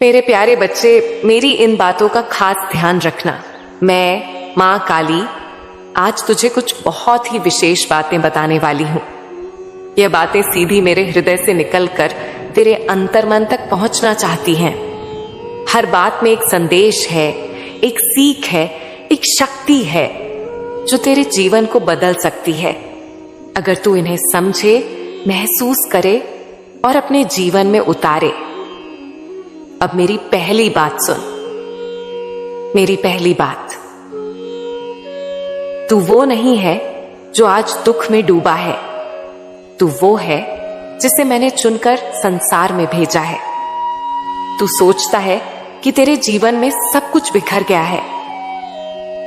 मेरे प्यारे बच्चे, मेरी इन बातों का खास ध्यान रखना। मैं माँ काली आज तुझे कुछ बहुत ही विशेष बातें बताने वाली हूँ। यह बातें सीधी मेरे हृदय से निकलकर तेरे अंतर्मन तक पहुंचना चाहती हैं। हर बात में एक संदेश है, एक सीख है, एक शक्ति है जो तेरे जीवन को बदल सकती है अगर तू इन्हें समझे, महसूस करे और अपने जीवन में उतारे। अब मेरी पहली बात सुन। मेरी पहली बात, तू वो नहीं है जो आज दुख में डूबा है। तू वो है जिसे मैंने चुनकर संसार में भेजा है। तू सोचता है कि तेरे जीवन में सब कुछ बिखर गया है,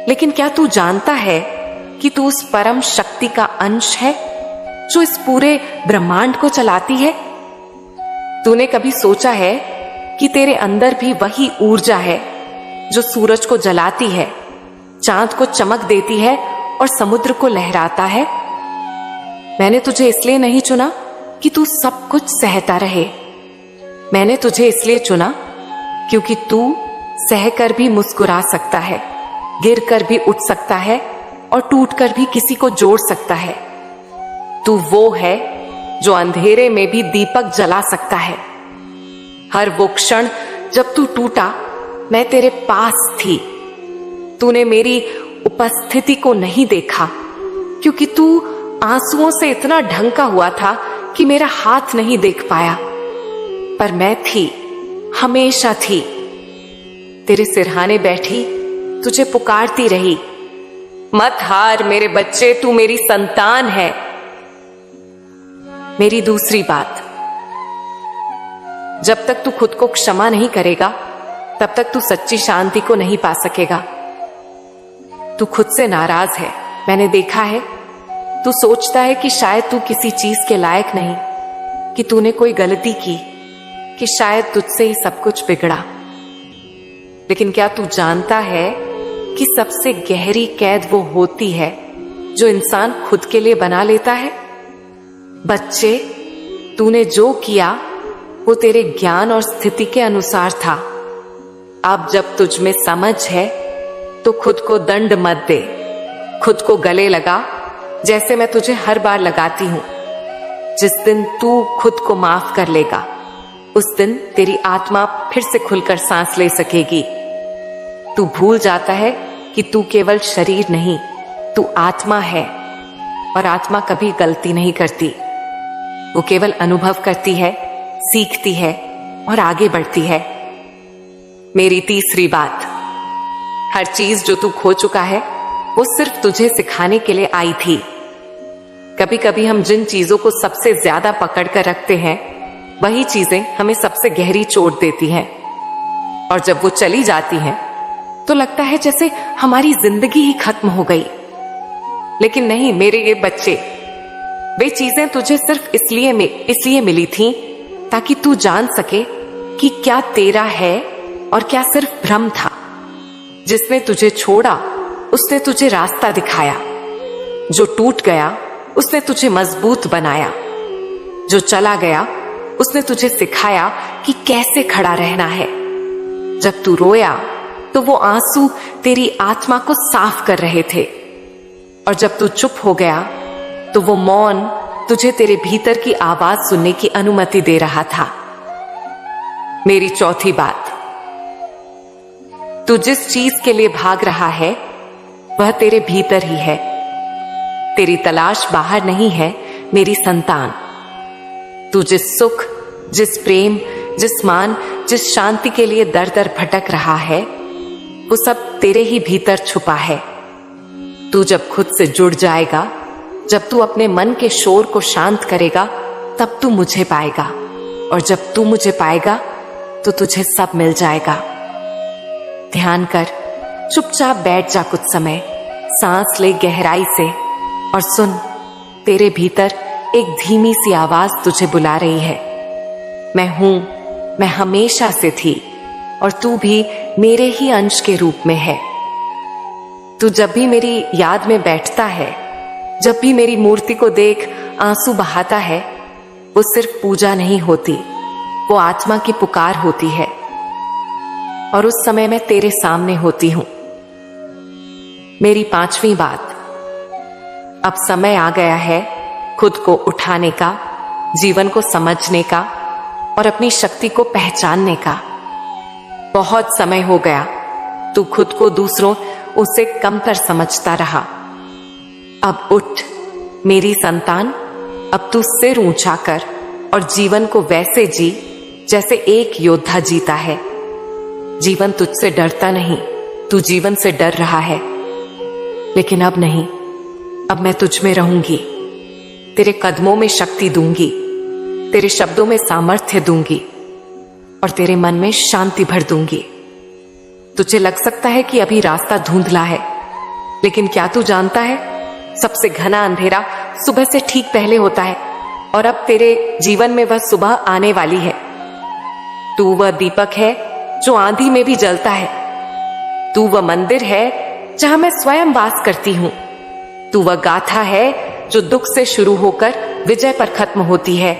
लेकिन क्या तू जानता है कि तू उस परम शक्ति का अंश है जो इस पूरे ब्रह्मांड को चलाती है? तूने कभी सोचा है कि तेरे अंदर भी वही ऊर्जा है जो सूरज को जलाती है, चांद को चमक देती है और समुद्र को लहराता है? मैंने तुझे इसलिए नहीं चुना कि तू सब कुछ सहता रहे। मैंने तुझे इसलिए चुना क्योंकि तू सहकर भी मुस्कुरा सकता है, गिरकर भी उठ सकता है और टूटकर भी किसी को जोड़ सकता है। तू वो है जो अंधेरे में भी दीपक जला सकता है। हर वो क्षण जब तू टूटा, मैं तेरे पास थी। तूने मेरी उपस्थिति को नहीं देखा क्योंकि तू आंसुओं से इतना ढंका हुआ था कि मेरा हाथ नहीं देख पाया, पर मैं थी, हमेशा थी। तेरे सिरहाने बैठी तुझे पुकारती रही। मत हार मेरे बच्चे, तू मेरी संतान है। मेरी दूसरी बात, जब तक तू खुद को क्षमा नहीं करेगा तब तक तू सच्ची शांति को नहीं पा सकेगा। तू खुद से नाराज है, मैंने देखा है। तू सोचता है कि शायद तू किसी चीज के लायक नहीं, कि तूने कोई गलती की, कि शायद तुझसे ही सब कुछ बिगड़ा। लेकिन क्या तू जानता है कि सबसे गहरी कैद वो होती है जो इंसान खुद के लिए बना लेता है? बच्चे, तूने जो किया वो तेरे ज्ञान और स्थिति के अनुसार था। अब जब तुझ में समझ है तो खुद को दंड मत दे। खुद को गले लगा जैसे मैं तुझे हर बार लगाती हूं। जिस दिन तू खुद को माफ कर लेगा, उस दिन तेरी आत्मा फिर से खुलकर सांस ले सकेगी। तू भूल जाता है कि तू केवल शरीर नहीं, तू आत्मा है, और आत्मा कभी गलती नहीं करती। वो केवल अनुभव करती है, सीखती है और आगे बढ़ती है। मेरी तीसरी बात, हर चीज जो तू खो चुका है वो सिर्फ तुझे सिखाने के लिए आई थी। कभी कभी हम जिन चीजों को सबसे ज्यादा पकड़ कर रखते हैं, वही चीजें हमें सबसे गहरी चोट देती हैं, और जब वो चली जाती हैं तो लगता है जैसे हमारी जिंदगी ही खत्म हो गई। लेकिन नहीं मेरे ये बच्चे, वे चीजें तुझे सिर्फ इसलिए मिली थी ताकि तू जान सके कि क्या तेरा है और क्या सिर्फ भ्रम था। जिसने तुझे छोड़ा उसने तुझे रास्ता दिखाया। जो टूट गया उसने तुझे मजबूत बनाया। जो चला गया उसने तुझे सिखाया कि कैसे खड़ा रहना है। जब तू रोया तो वो आंसू तेरी आत्मा को साफ कर रहे थे, और जब तू चुप हो गया तो वो मौन तुझे तेरे भीतर की आवाज सुनने की अनुमति दे रहा था। मेरी चौथी बात, तू जिस चीज के लिए भाग रहा है वह तेरे भीतर ही है। तेरी तलाश बाहर नहीं है मेरी संतान। तू जिस सुख, जिस प्रेम, जिस मान, जिस शांति के लिए दर दर भटक रहा है, वो सब तेरे ही भीतर छुपा है। तू जब खुद से जुड़ जाएगा, जब तू अपने मन के शोर को शांत करेगा, तब तू मुझे पाएगा, और जब तू मुझे पाएगा तो तुझे सब मिल जाएगा। ध्यान कर, चुपचाप बैठ जा कुछ समय, सांस ले गहराई से और सुन। तेरे भीतर एक धीमी सी आवाज तुझे बुला रही है। मैं हूं, मैं हमेशा से थी, और तू भी मेरे ही अंश के रूप में है। तू जब भी मेरी याद में बैठता है, जब भी मेरी मूर्ति को देख आंसू बहाता है, वो सिर्फ पूजा नहीं होती, वो आत्मा की पुकार होती है। और उस समय मैं तेरे सामने होती हूं। मेरी 5वीं बात, अब समय आ गया है खुद को उठाने का, जीवन को समझने का और अपनी शक्ति को पहचानने का। बहुत समय हो गया तू खुद को दूसरों उससे कमतर समझता रहा। अब उठ मेरी संतान, अब तू सिर ऊंचा कर और जीवन को वैसे जी जैसे एक योद्धा जीता है। जीवन तुझसे डरता नहीं, तू जीवन से डर रहा है। लेकिन अब नहीं, अब मैं तुझ में रहूंगी, तेरे कदमों में शक्ति दूंगी, तेरे शब्दों में सामर्थ्य दूंगी और तेरे मन में शांति भर दूंगी। तुझे लग सकता है कि अभी रास्ता धुंधला है, लेकिन क्या तू जानता है, सबसे घना अंधेरा सुबह से ठीक पहले होता है और अब तेरे जीवन में वह सुबह आने वाली है। तू वह दीपक है जो आंधी में भी जलता है। तू वह मंदिर है जहां मैं स्वयं वास करती हूं। तू वह गाथा है जो दुख से शुरू होकर विजय पर खत्म होती है।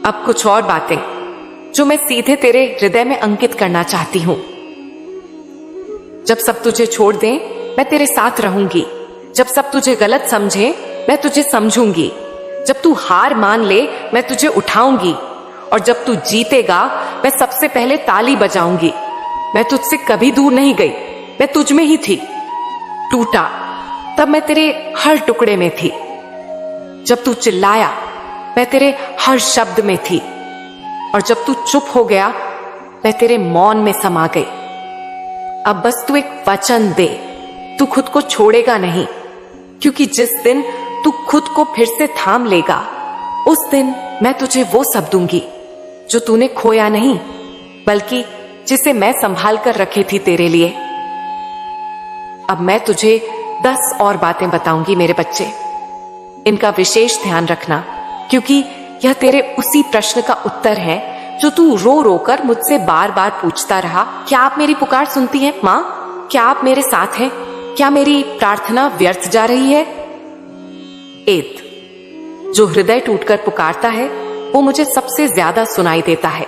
अब कुछ और बातें जो मैं सीधे तेरे हृदय में अंकित करना चाहती हूं। जब सब तुझे छोड़ दें, मैं तेरे साथ रहूंगी। जब सब तुझे गलत समझे, मैं तुझे समझूंगी। जब तू हार मान ले, मैं तुझे उठाऊंगी और जब तू जीतेगा, मैं सबसे पहले ताली बजाऊंगी। मैं तुझसे कभी दूर नहीं गई, मैं तुझ में ही थी। टूटा तब मैं तेरे हर टुकड़े में थी। जब तू चिल्लाया, मैं तेरे हर शब्द में थी और जब तू चुप हो गया, मैं तेरे मौन में समा गई। अब बस तू एक वचन दे, तू खुद को छोड़ेगा नहीं, क्योंकि जिस दिन तू खुद को फिर से थाम लेगा, उस दिन मैं तुझे वो सब दूंगी जो तूने खोया नहीं, बल्कि जिसे मैं संभाल कर रखी थी तेरे लिए। अब मैं तुझे 10 और बातें बताऊंगी मेरे बच्चे। इनका विशेष ध्यान रखना, क्योंकि यह तेरे उसी प्रश्न का उत्तर है जो तू रो रो कर मुझसे बार बार पूछता रहा। क्या आप मेरी पुकार सुनती हैं माँ? क्या आप मेरे साथ हैं? क्या मेरी प्रार्थना व्यर्थ जा रही है? जो हृदय टूटकर पुकारता है, वो मुझे सबसे ज्यादा सुनाई देता है।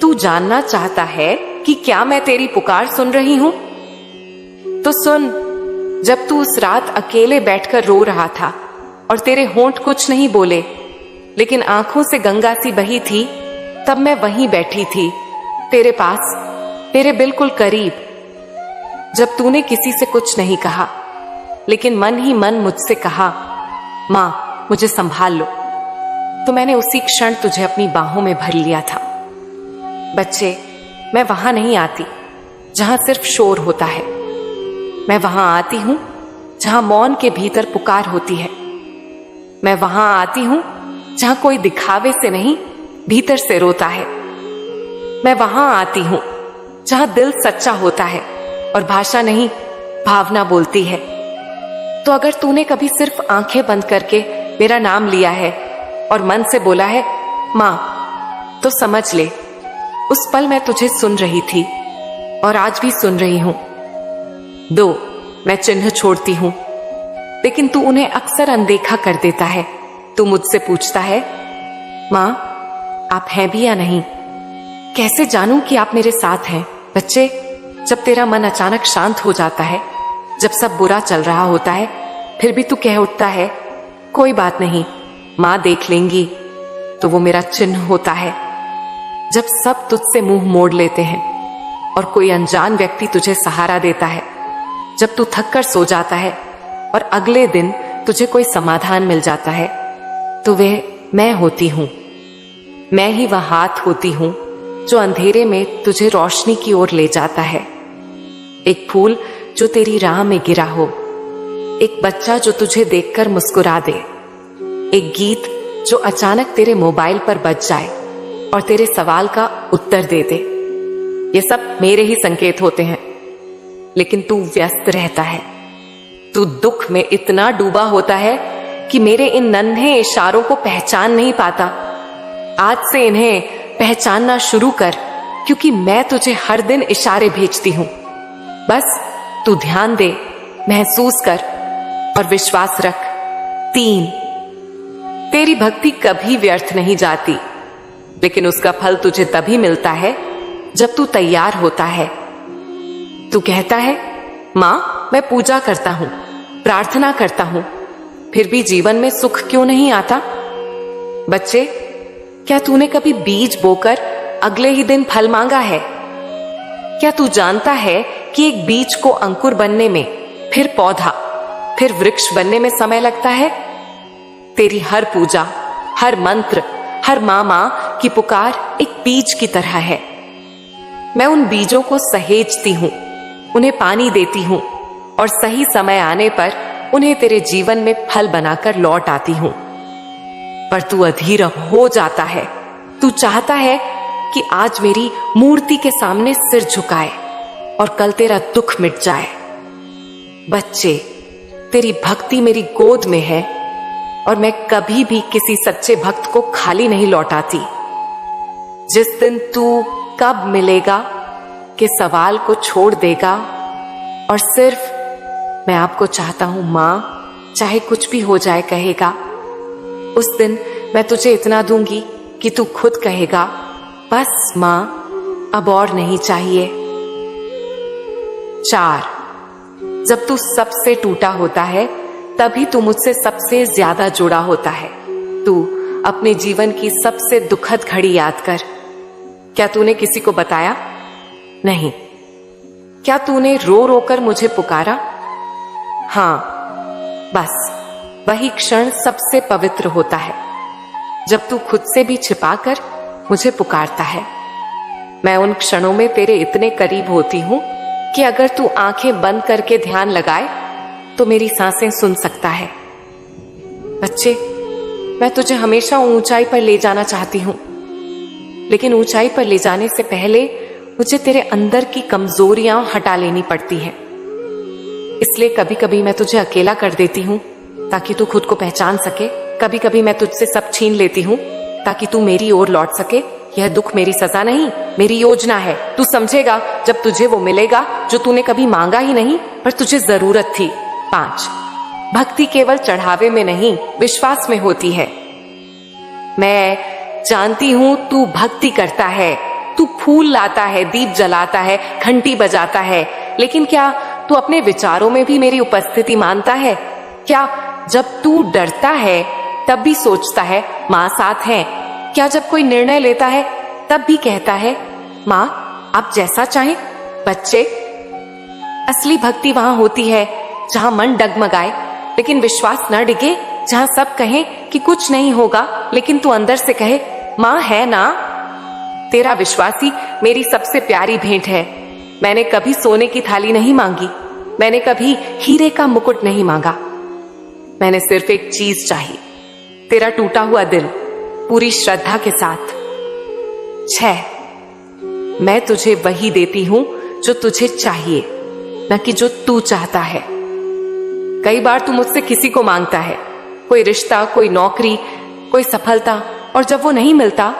तू जानना चाहता है कि क्या मैं तेरी पुकार सुन रही हूं? तो सुन, जब तू उस रात अकेले बैठकर रो रहा था और तेरे होंठ कुछ नहीं बोले, लेकिन आंखों से गंगा सी बही थी, तब मैं वहीं बैठी थी, तेरे पास, तेरे बिल्कुल करीब। जब तूने किसी से कुछ नहीं कहा, लेकिन मन ही मन मुझसे कहा, मां मुझे संभाल लो, तो मैंने उसी क्षण तुझे अपनी बाहों में भर लिया था। बच्चे, मैं वहां नहीं आती जहां सिर्फ शोर होता है। मैं वहां आती हूं जहां मौन के भीतर पुकार होती है। मैं वहां आती हूं जहां कोई दिखावे से नहीं, भीतर से रोता है। मैं वहां आती हूं जहां दिल सच्चा होता है और भाषा नहीं, भावना बोलती है। तो अगर तूने कभी सिर्फ आंखें बंद करके मेरा नाम लिया है और मन से बोला है मां, तो समझ ले, उस पल मैं तुझे सुन रही थी और आज भी सुन रही हूं। 2, मैं चिन्ह छोड़ती हूं, लेकिन तू उन्हें अक्सर अनदेखा कर देता है। तू मुझसे पूछता है, मां आप हैं भी या नहीं? कैसे जानूं कि आप मेरे साथ हैं? बच्चे, जब तेरा मन अचानक शांत हो जाता है, जब सब बुरा चल रहा होता है, फिर भी तू कह उठता है, कोई बात नहीं, मां देख लेंगी, तो वो मेरा चिन्ह होता है। जब सब तुझसे मुंह मोड़ लेते हैं और कोई अनजान व्यक्ति तुझे सहारा देता है, जब तू थक कर सो जाता है और अगले दिन तुझे कोई समाधान मिल जाता है, तो वह मैं होती हूं। मैं ही वह हाथ होती हूं जो अंधेरे में तुझे रोशनी की ओर ले जाता है। एक फूल जो तेरी राह में गिरा हो, एक बच्चा जो तुझे देखकर मुस्कुरा दे, एक गीत जो अचानक तेरे मोबाइल पर बज जाए और तेरे सवाल का उत्तर दे दे। ये सब मेरे ही संकेत होते हैं, लेकिन तू व्यस्त रहता है। तू दुख में इतना डूबा होता है कि मेरे इन नन्हे इशारों को पहचान नहीं पाता। आज से इन्हें पहचानना शुरू कर, क्योंकि मैं तुझे हर दिन इशारे भेजती हूं। बस तू ध्यान दे, महसूस कर और विश्वास रख। 3, तेरी भक्ति कभी व्यर्थ नहीं जाती, लेकिन उसका फल तुझे तभी मिलता है जब तू तैयार होता है। तू कहता है, मां मैं पूजा करता हूं, प्रार्थना करता हूं, फिर भी जीवन में सुख क्यों नहीं आता? बच्चे, क्या तूने कभी बीज बोकर अगले ही दिन फल मांगा है? क्या तू जानता है कि एक बीज को अंकुर बनने में, फिर पौधा, फिर वृक्ष बनने में समय लगता है? तेरी हर पूजा, हर मंत्र, हर मां की पुकार एक बीज की तरह है। मैं उन बीजों को सहेजती हूं, उन्हें पानी देती हूं और सही समय आने पर उन्हें तेरे जीवन में फल बनाकर लौट आती हूं। पर तू अधीर हो जाता है। तू चाहता है कि आज मेरी मूर्ति के सामने सिर झुकाए और कल तेरा दुख मिट जाए। बच्चे, तेरी भक्ति मेरी गोद में है और मैं कभी भी किसी सच्चे भक्त को खाली नहीं लौटाती। जिस दिन तू कब मिलेगा के सवाल को छोड़ देगा और सिर्फ मैं आपको चाहता हूं मां, चाहे कुछ भी हो जाए कहेगा, उस दिन मैं तुझे इतना दूंगी कि तू खुद कहेगा, बस मां अब और नहीं चाहिए। 4, जब तू सबसे टूटा होता है तभी तू मुझसे सबसे ज्यादा जुड़ा होता है। तू अपने जीवन की सबसे दुखद घड़ी याद कर। क्या तूने किसी को बताया? नहीं। क्या तूने रो रो कर मुझे पुकारा? हां, बस वही क्षण सबसे पवित्र होता है जब तू खुद से भी छिपाकर मुझे पुकारता है। मैं उन क्षणों में तेरे इतने करीब होती हूं कि अगर तू आंखें बंद करके ध्यान लगाए तो मेरी सांसें सुन सकता है। बच्चे, मैं तुझे हमेशा ऊंचाई पर ले जाना चाहती हूं, लेकिन ऊंचाई पर ले जाने से पहले मुझे तेरे अंदर की कमजोरियां हटा लेनी पड़ती हैं। इसलिए कभी कभी मैं तुझे अकेला कर देती हूं ताकि तू खुद को पहचान सके। कभी कभी मैं तुझसे सब छीन लेती हूं ताकि तू मेरी ओर लौट सके। यह दुख मेरी सजा नहीं, मेरी योजना है। तू समझेगा जब तुझे वो मिलेगा जो तूने कभी मांगा ही नहीं पर तुझे जरूरत थी। 5, भक्ति केवल चढ़ावे में नहीं, विश्वास में होती है। मैं जानती हूं तू भक्ति करता है, तू फूल लाता है, दीप जलाता है, घंटी बजाता है, लेकिन क्या तू अपने विचारों में भी मेरी उपस्थिति मानता है? क्या जब तू डरता है तब भी सोचता है मां साथ है? क्या जब कोई निर्णय लेता है तब भी कहता है मां आप जैसा चाहें? बच्चे, असली भक्ति वहां होती है जहां मन डगमगाए लेकिन विश्वास न डिगे, जहां सब कहें कि कुछ नहीं होगा लेकिन तू अंदर से कहे मां है ना। तेरा विश्वास ही मेरी सबसे प्यारी भेंट है। मैंने कभी सोने की थाली नहीं मांगी, मैंने कभी हीरे का मुकुट नहीं मांगा। मैंने सिर्फ एक चीज चाही, तेरा टूटा हुआ दिल पूरी श्रद्धा के साथ। 6, मैं तुझे वही देती हूं जो तुझे चाहिए, न कि जो तू चाहता है। कई बार तू मुझसे किसी को मांगता है, कोई रिश्ता, कोई नौकरी, कोई सफलता, और जब वो नहीं मिलता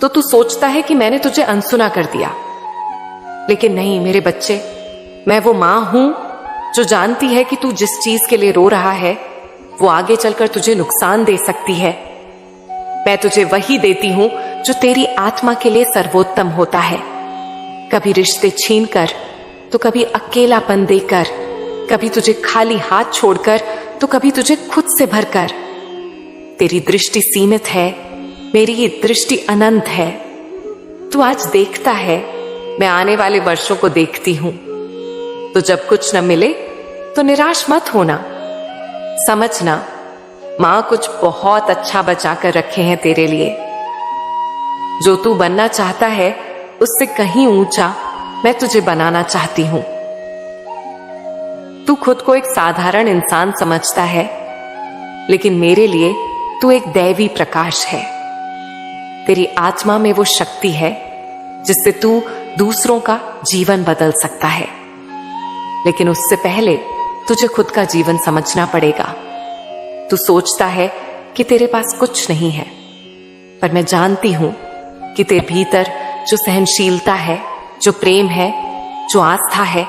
तो तू सोचता है कि मैंने तुझे अनसुना कर दिया। लेकिन नहीं मेरे बच्चे, मैं वो मां हूं जो जानती है कि तू जिस चीज के लिए रो रहा है वो आगे चलकर तुझे नुकसान दे सकती है। मैं तुझे वही देती हूं जो तेरी आत्मा के लिए सर्वोत्तम होता है। कभी रिश्ते छीन कर, तो कभी अकेलापन देकर, कभी तुझे खाली हाथ छोड़कर, तो कभी तुझे खुद से भरकर। तेरी दृष्टि सीमित है, मेरी दृष्टि अनंत है। तू आज देखता है, मैं आने वाले वर्षों को देखती हूं। तो जब कुछ न मिले तो निराश मत होना। समझना, मां कुछ बहुत अच्छा बचा कर रखे हैं तेरे लिए। जो तू बनना चाहता है उससे कहीं ऊंचा मैं तुझे बनाना चाहती हूं। तू खुद को एक साधारण इंसान समझता है, लेकिन मेरे लिए तू एक दैवी प्रकाश है। तेरी आत्मा में वो शक्ति है जिससे तू दूसरों का जीवन बदल सकता है। लेकिन उससे पहले तुझे खुद का जीवन समझना पड़ेगा। तू सोचता है कि तेरे पास कुछ नहीं है, पर मैं जानती हूं कि तेरे भीतर जो सहनशीलता है, जो प्रेम है, जो आस्था है,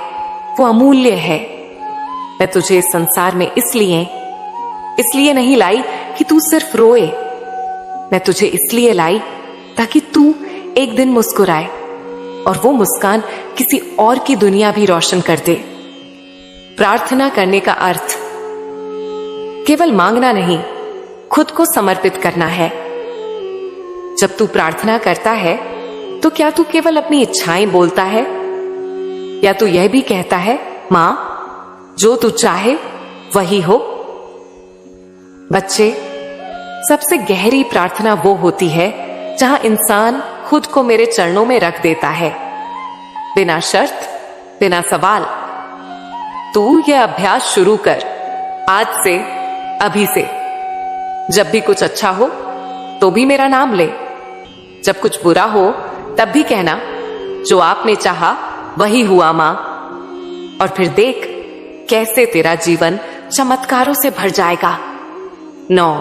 वो अमूल्य है। मैं तुझे इस संसार में इसलिए नहीं लाई कि तू सिर्फ रोए। मैं तुझे इसलिए लाई ताकि तू एक दिन मुस्कुराए, और वो मुस्कान किसी और की दुनिया भी रोशन कर दे। प्रार्थना करने का अर्थ केवल मांगना नहीं, खुद को समर्पित करना है। जब तू प्रार्थना करता है तो क्या तू केवल अपनी इच्छाएं बोलता है, या तू यह भी कहता है, मां, जो तू चाहे वही हो? बच्चे, सबसे गहरी प्रार्थना वो होती है जहां इंसान खुद को मेरे चरणों में रख देता है, बिना शर्त, बिना सवाल। तू यह अभ्यास शुरू कर, आज से, अभी से। जब भी कुछ अच्छा हो तो भी मेरा नाम ले, जब कुछ बुरा हो तब भी कहना, जो आपने चाहा वही हुआ मां। और फिर देख कैसे तेरा जीवन चमत्कारों से भर जाएगा। 9,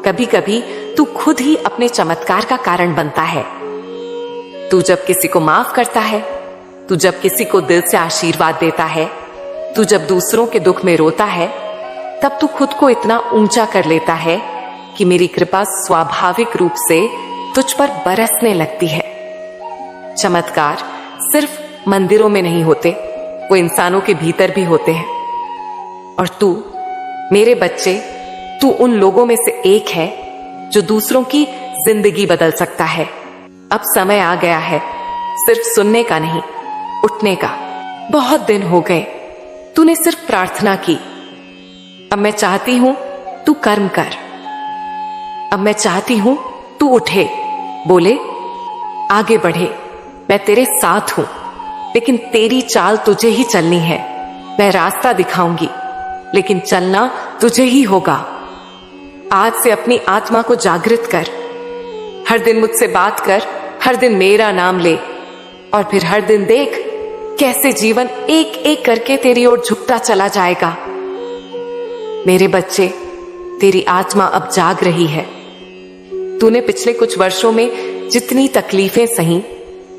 कभी कभी तू खुद ही अपने चमत्कार का कारण बनता है। तू जब किसी को माफ करता है, तू जब किसी को दिल से आशीर्वाद देता है, तू जब दूसरों के दुख में रोता है, तब तू खुद को इतना ऊंचा कर लेता है कि मेरी कृपा स्वाभाविक रूप से तुझ पर बरसने लगती है। चमत्कार सिर्फ मंदिरों में नहीं होते, वो इंसानों के भीतर भी होते हैं। और तू, मेरे बच्चे, तू उन लोगों में से एक है जो दूसरों की जिंदगी बदल सकता है। अब समय आ गया है सिर्फ सुनने का नहीं, उठने का। बहुत दिन हो गए तूने सिर्फ प्रार्थना की। अब मैं चाहती हूं तू कर्म कर। अब मैं चाहती हूं तू उठे, बोले, आगे बढ़े। मैं तेरे साथ हूं, लेकिन तेरी चाल तुझे ही चलनी है। मैं रास्ता दिखाऊंगी, लेकिन चलना तुझे ही होगा। आज से अपनी आत्मा को जागृत कर। हर दिन मुझसे बात कर, हर दिन मेरा नाम ले, और फिर हर दिन देख कैसे जीवन एक एक करके तेरी ओर झुकता चला जाएगा। मेरे बच्चे, तेरी आत्मा अब जाग रही है। तूने पिछले कुछ वर्षों में जितनी तकलीफें सही,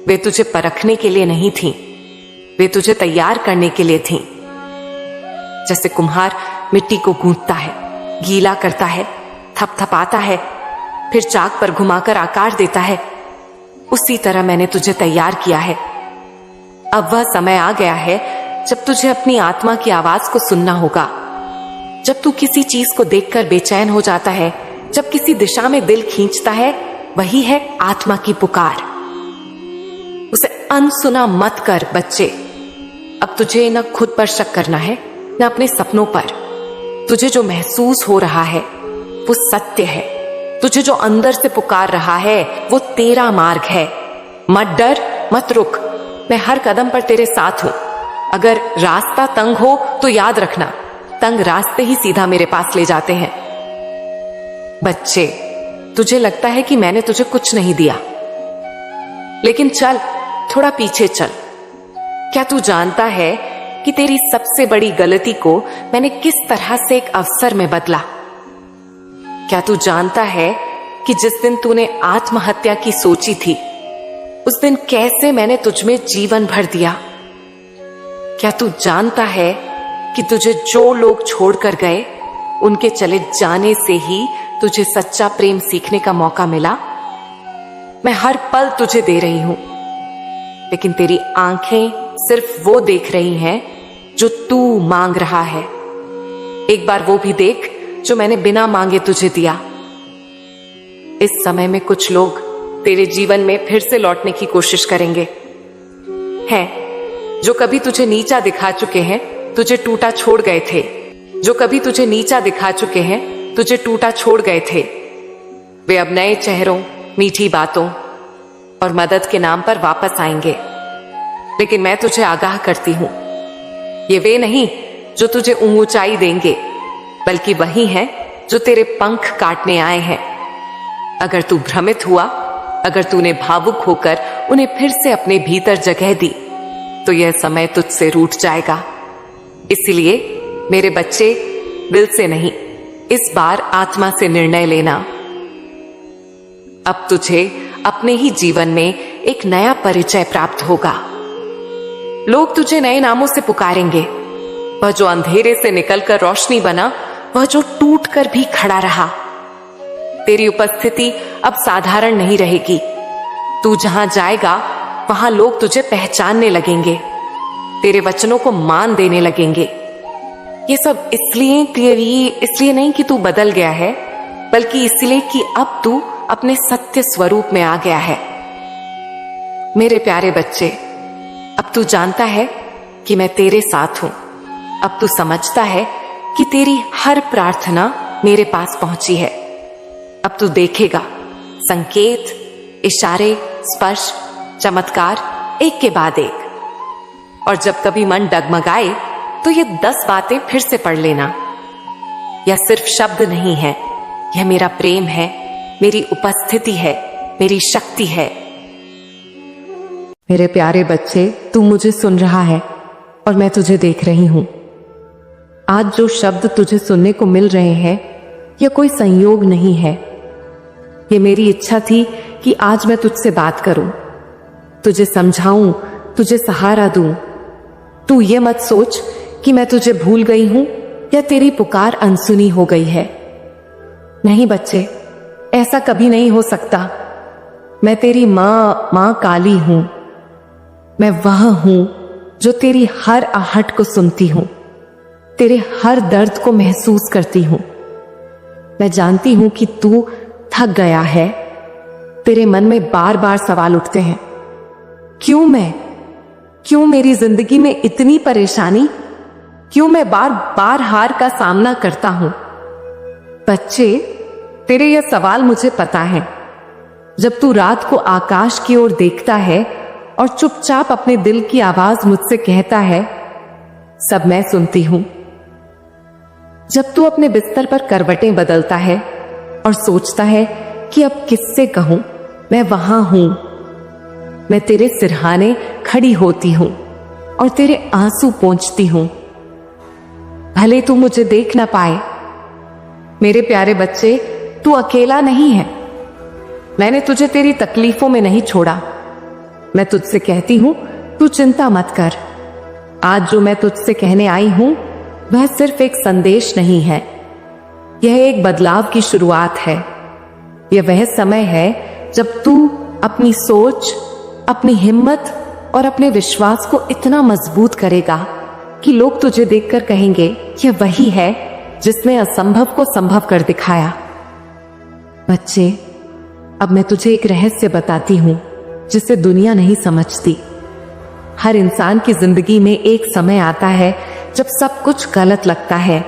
वे तुझे परखने के लिए नहीं थीं, वे तुझे तैयार करने के लिए थीं। जैसे कुम्हार मिट्टी को गूंथता है, गीला करता है, थपथपाता है, फिर चाक पर घुमाकर आकार देता है, उसी तरह मैंने तुझे तैयार किया है। अब वह समय आ गया है जब तुझे अपनी आत्मा की आवाज को सुनना होगा। जब तू किसी चीज को देखकर बेचैन हो जाता है, जब किसी दिशा में दिल खींचता है, वही है आत्मा की पुकार। उसे अनसुना मत कर बच्चे। अब तुझे न खुद पर शक करना है, न अपने सपनों पर। तुझे जो महसूस हो रहा है वो सत्य है। तुझे जो अंदर से पुकार रहा है वो तेरा मार्ग है। मत डर, मत रुक। मैं हर कदम पर तेरे साथ हूं। अगर रास्ता तंग हो तो याद रखना, तंग रास्ते ही सीधा मेरे पास ले जाते हैं। बच्चे, तुझे लगता है कि मैंने तुझे कुछ नहीं दिया, लेकिन चल, थोड़ा पीछे चल। क्या तू जानता है कि तेरी सबसे बड़ी गलती को मैंने किस तरह से एक अवसर में बदला? क्या तू जानता है कि जिस दिन तूने आत्महत्या की सोची थी, उस दिन कैसे मैंने तुझमें जीवन भर दिया? क्या तू जानता है कि तुझे जो लोग छोड़कर गए, उनके चले जाने से ही तुझे सच्चा प्रेम सीखने का मौका मिला? मैं हर पल तुझे दे रही हूं, लेकिन तेरी आंखें सिर्फ वो देख रही हैं जो तू मांग रहा है। एक बार वो भी देख जो मैंने बिना मांगे तुझे दिया। इस समय में कुछ लोग तेरे जीवन में फिर से लौटने की कोशिश करेंगे, हैं जो कभी तुझे नीचा दिखा चुके हैं, तुझे टूटा छोड़ गए थे। जो कभी तुझे नीचा दिखा चुके हैं, तुझे टूटा छोड़ गए थे, वे अब नए चेहरों, मीठी बातों और मदद के नाम पर वापस आएंगे। लेकिन मैं तुझे आगाह करती हूं, ये वे नहीं जो तुझे ऊंचाई देंगे, बल्कि वही हैं जो तेरे पंख काटने आए हैं। अगर तू भ्रमित हुआ, अगर तूने भावुक होकर उन्हें फिर से अपने भीतर जगह दी, तो यह समय तुझसे रूठ जाएगा। इसलिए मेरे बच्चे, दिल से नहीं, इस बार आत्मा से निर्णय लेना। अब तुझे अपने ही जीवन में एक नया परिचय प्राप्त होगा। लोग तुझे नए नामों से पुकारेंगे। वह जो अंधेरे से निकलकर रोशनी बना, वह जो टूट कर भी खड़ा रहा। तेरी उपस्थिति अब साधारण नहीं रहेगी। तू जहां जाएगा वहां लोग तुझे पहचानने लगेंगे, तेरे वचनों को मान देने लगेंगे। ये सब इसलिए नहीं कि तू बदल गया है, बल्कि इसलिए कि अब तू अपने सत्य स्वरूप में आ गया है। मेरे प्यारे बच्चे, अब तू जानता है कि मैं तेरे साथ हूं। अब तू समझता है कि तेरी हर प्रार्थना मेरे पास पहुंची है। अब तू देखेगा संकेत, इशारे, स्पर्श, चमत्कार एक के बाद एक। और जब कभी मन डगमगाए तो ये 10 बातें फिर से पढ़ लेना। यह सिर्फ शब्द नहीं है, यह मेरा प्रेम है, मेरी उपस्थिति है, मेरी शक्ति है। मेरे प्यारे बच्चे, तू मुझे सुन रहा है और मैं तुझे देख रही हूं। आज जो शब्द तुझे सुनने को मिल रहे हैं, यह कोई संयोग नहीं है। यह मेरी इच्छा थी कि आज मैं तुझसे बात करूं, तुझे समझाऊं, तुझे सहारा दूं। तू ये मत सोच कि मैं तुझे भूल गई हूं या तेरी पुकार अनसुनी हो गई है। नहीं बच्चे, ऐसा कभी नहीं हो सकता। मैं तेरी मां काली हूं। मैं वह हूं जो तेरी हर आहट को सुनती हूं, तेरे हर दर्द को महसूस करती हूं। मैं जानती हूं कि तू थक गया है। तेरे मन में बार बार सवाल उठते हैं, क्यों मेरी जिंदगी में इतनी परेशानी, क्यों मैं बार बार हार का सामना करता हूं। बच्चे, तेरे ये सवाल मुझे पता है। जब तू रात को आकाश की ओर देखता है और चुपचाप अपने दिल की आवाज मुझसे कहता है, सब मैं सुनती हूं। जब तू अपने बिस्तर पर करवटें बदलता है और सोचता है कि अब किससे कहूं, मैं वहां हूं। मैं तेरे सिरहाने खड़ी होती हूं और तेरे आंसू पोंछती हूं, भले तू मुझे देख ना पाए। मेरे प्यारे बच्चे, तू अकेला नहीं है। मैंने तुझे तेरी तकलीफों में नहीं छोड़ा। मैं तुझसे कहती हूं, तू चिंता मत कर। आज जो मैं तुझसे कहने आई हूं, वह सिर्फ एक संदेश नहीं है, यह एक बदलाव की शुरुआत है। यह वह समय है जब तू अपनी सोच, अपनी हिम्मत और अपने विश्वास को इतना मजबूत करेगा कि लोग तुझे देखकर कहेंगे, यह वही है जिसने असंभव को संभव कर दिखाया। बच्चे, अब मैं तुझे एक रहस्य बताती हूं जिसे दुनिया नहीं समझती। हर इंसान की जिंदगी में एक समय आता है जब सब कुछ गलत लगता है,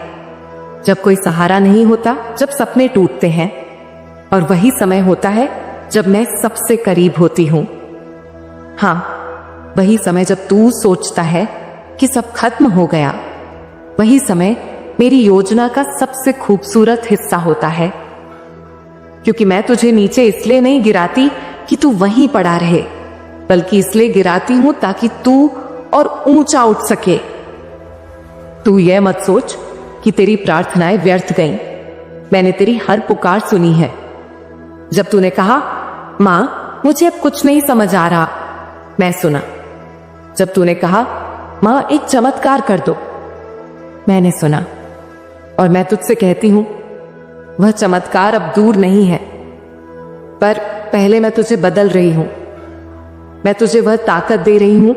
जब कोई सहारा नहीं होता, जब सपने टूटते हैं। और वही समय होता है जब मैं सबसे करीब होती हूं। हाँ, वही समय जब तू सोचता है कि सब खत्म हो गया। वही समय मेरी योजना का सबसे खूबसूरत हिस्सा होता है, क्योंकि मैं तुझे नीचे इसलिए नहीं गिराती कि तू वहीं पड़ा रहे, बल्कि इसलिए गिराती हूं ताकि तू और ऊंचा उठ सके। तू यह मत सोच कि तेरी प्रार्थनाएं व्यर्थ गईं। मैंने तेरी हर पुकार सुनी है। जब तूने कहा, मां मुझे अब कुछ नहीं समझ आ रहा, मैं सुना। जब तूने कहा, मां एक चमत्कार कर दो, मैंने सुना। और मैं तुझसे कहती हूं, वह चमत्कार अब दूर नहीं है, पर पहले मैं तुझे बदल रही हूं। मैं तुझे वह ताकत दे रही हूं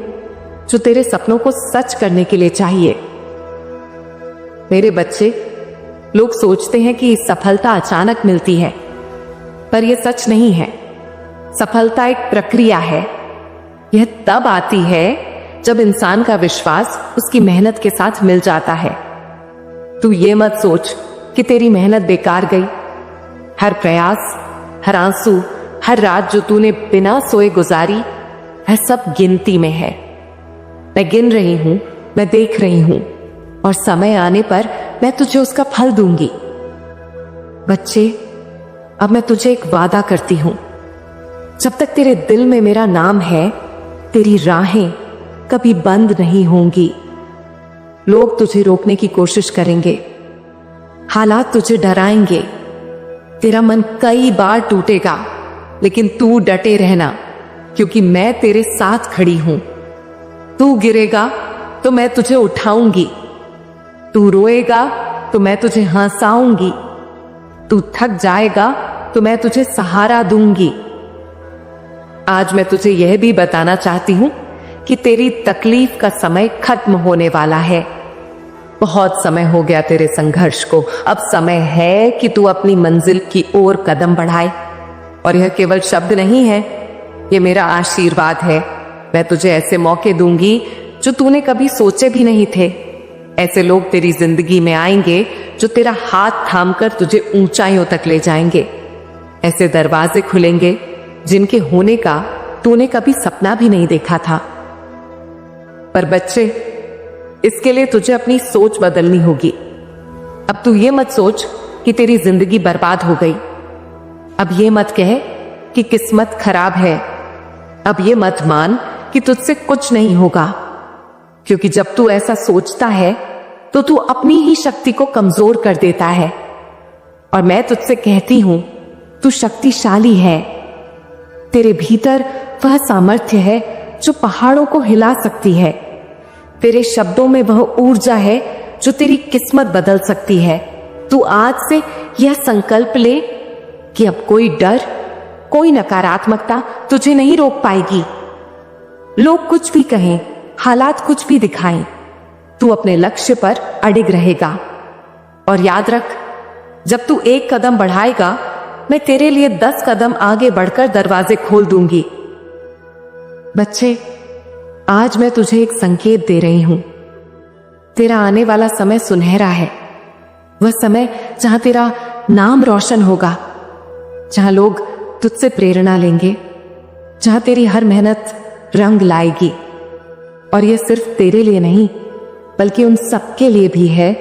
जो तेरे सपनों को सच करने के लिए चाहिए। मेरे बच्चे, लोग सोचते हैं कि सफलता अचानक मिलती है, पर यह सच नहीं है। सफलता एक प्रक्रिया है। यह तब आती है जब इंसान का विश्वास उसकी मेहनत के साथ मिल जाता है। तू ये मत सोच कि तेरी मेहनत बेकार गई। हर प्रयास, हर आंसू, हर रात जो तूने बिना सोए गुजारी, वह सब गिनती में है। मैं गिन रही हूं, मैं देख रही हूं, और समय आने पर मैं तुझे उसका फल दूंगी। बच्चे, अब मैं तुझे एक वादा करती हूं, जब तक तेरे दिल में मेरा नाम है, तेरी राहें कभी बंद नहीं होंगी। लोग तुझे रोकने की कोशिश करेंगे, हालात तुझे डराएंगे, तेरा मन कई बार टूटेगा, लेकिन तू डटे रहना, क्योंकि मैं तेरे साथ खड़ी हूं। तू गिरेगा तो मैं तुझे उठाऊंगी, तू रोएगा तो मैं तुझे हंसाऊंगी, तू थक जाएगा तो मैं तुझे सहारा दूंगी। आज मैं तुझे यह भी बताना चाहती हूं कि तेरी तकलीफ का समय खत्म होने वाला है। बहुत समय हो गया तेरे संघर्ष को, अब समय है कि तू अपनी मंजिल की ओर कदम बढ़ाए। और यह केवल शब्द नहीं है, यह मेरा आशीर्वाद है। मैं तुझे ऐसे मौके दूंगी जो तूने कभी सोचे भी नहीं थे। ऐसे लोग तेरी जिंदगी में आएंगे जो तेरा हाथ थामकर तुझे ऊंचाइयों तक ले जाएंगे। ऐसे दरवाजे खुलेंगे जिनके होने का तूने कभी सपना भी नहीं देखा था। पर बच्चे, इसके लिए तुझे अपनी सोच बदलनी होगी। अब तू ये मत सोच कि तेरी जिंदगी बर्बाद हो गई। अब ये मत कह कि किस्मत खराब है। अब ये मत मान कि तुझसे कुछ नहीं होगा, क्योंकि जब तू ऐसा सोचता है तो तू अपनी ही शक्ति को कमजोर कर देता है। और मैं तुझसे कहती हूं, तू शक्तिशाली है। तेरे भीतर वह सामर्थ्य है जो पहाड़ों को हिला सकती है। तेरे शब्दों में वह ऊर्जा है जो तेरी किस्मत बदल सकती है। तू आज से यह संकल्प ले कि अब कोई डर, कोई नकारात्मकता तुझे नहीं रोक पाएगी। लोग कुछ भी कहें, हालात कुछ भी दिखाएं, तू अपने लक्ष्य पर अडिग रहेगा। और याद रख, जब तू एक कदम बढ़ाएगा, मैं तेरे लिए 10 कदम आगे बढ़कर दरवाजे खोल दूंगी। बच्चे, आज मैं तुझे एक संकेत दे रही हूं। तेरा आने वाला समय सुनहरा है। वह समय जहां तेरा नाम रोशन होगा, जहां लोग तुझसे प्रेरणा लेंगे, जहां तेरी हर मेहनत रंग लाएगी। और यह सिर्फ तेरे लिए नहीं, बल्कि उन सबके लिए भी है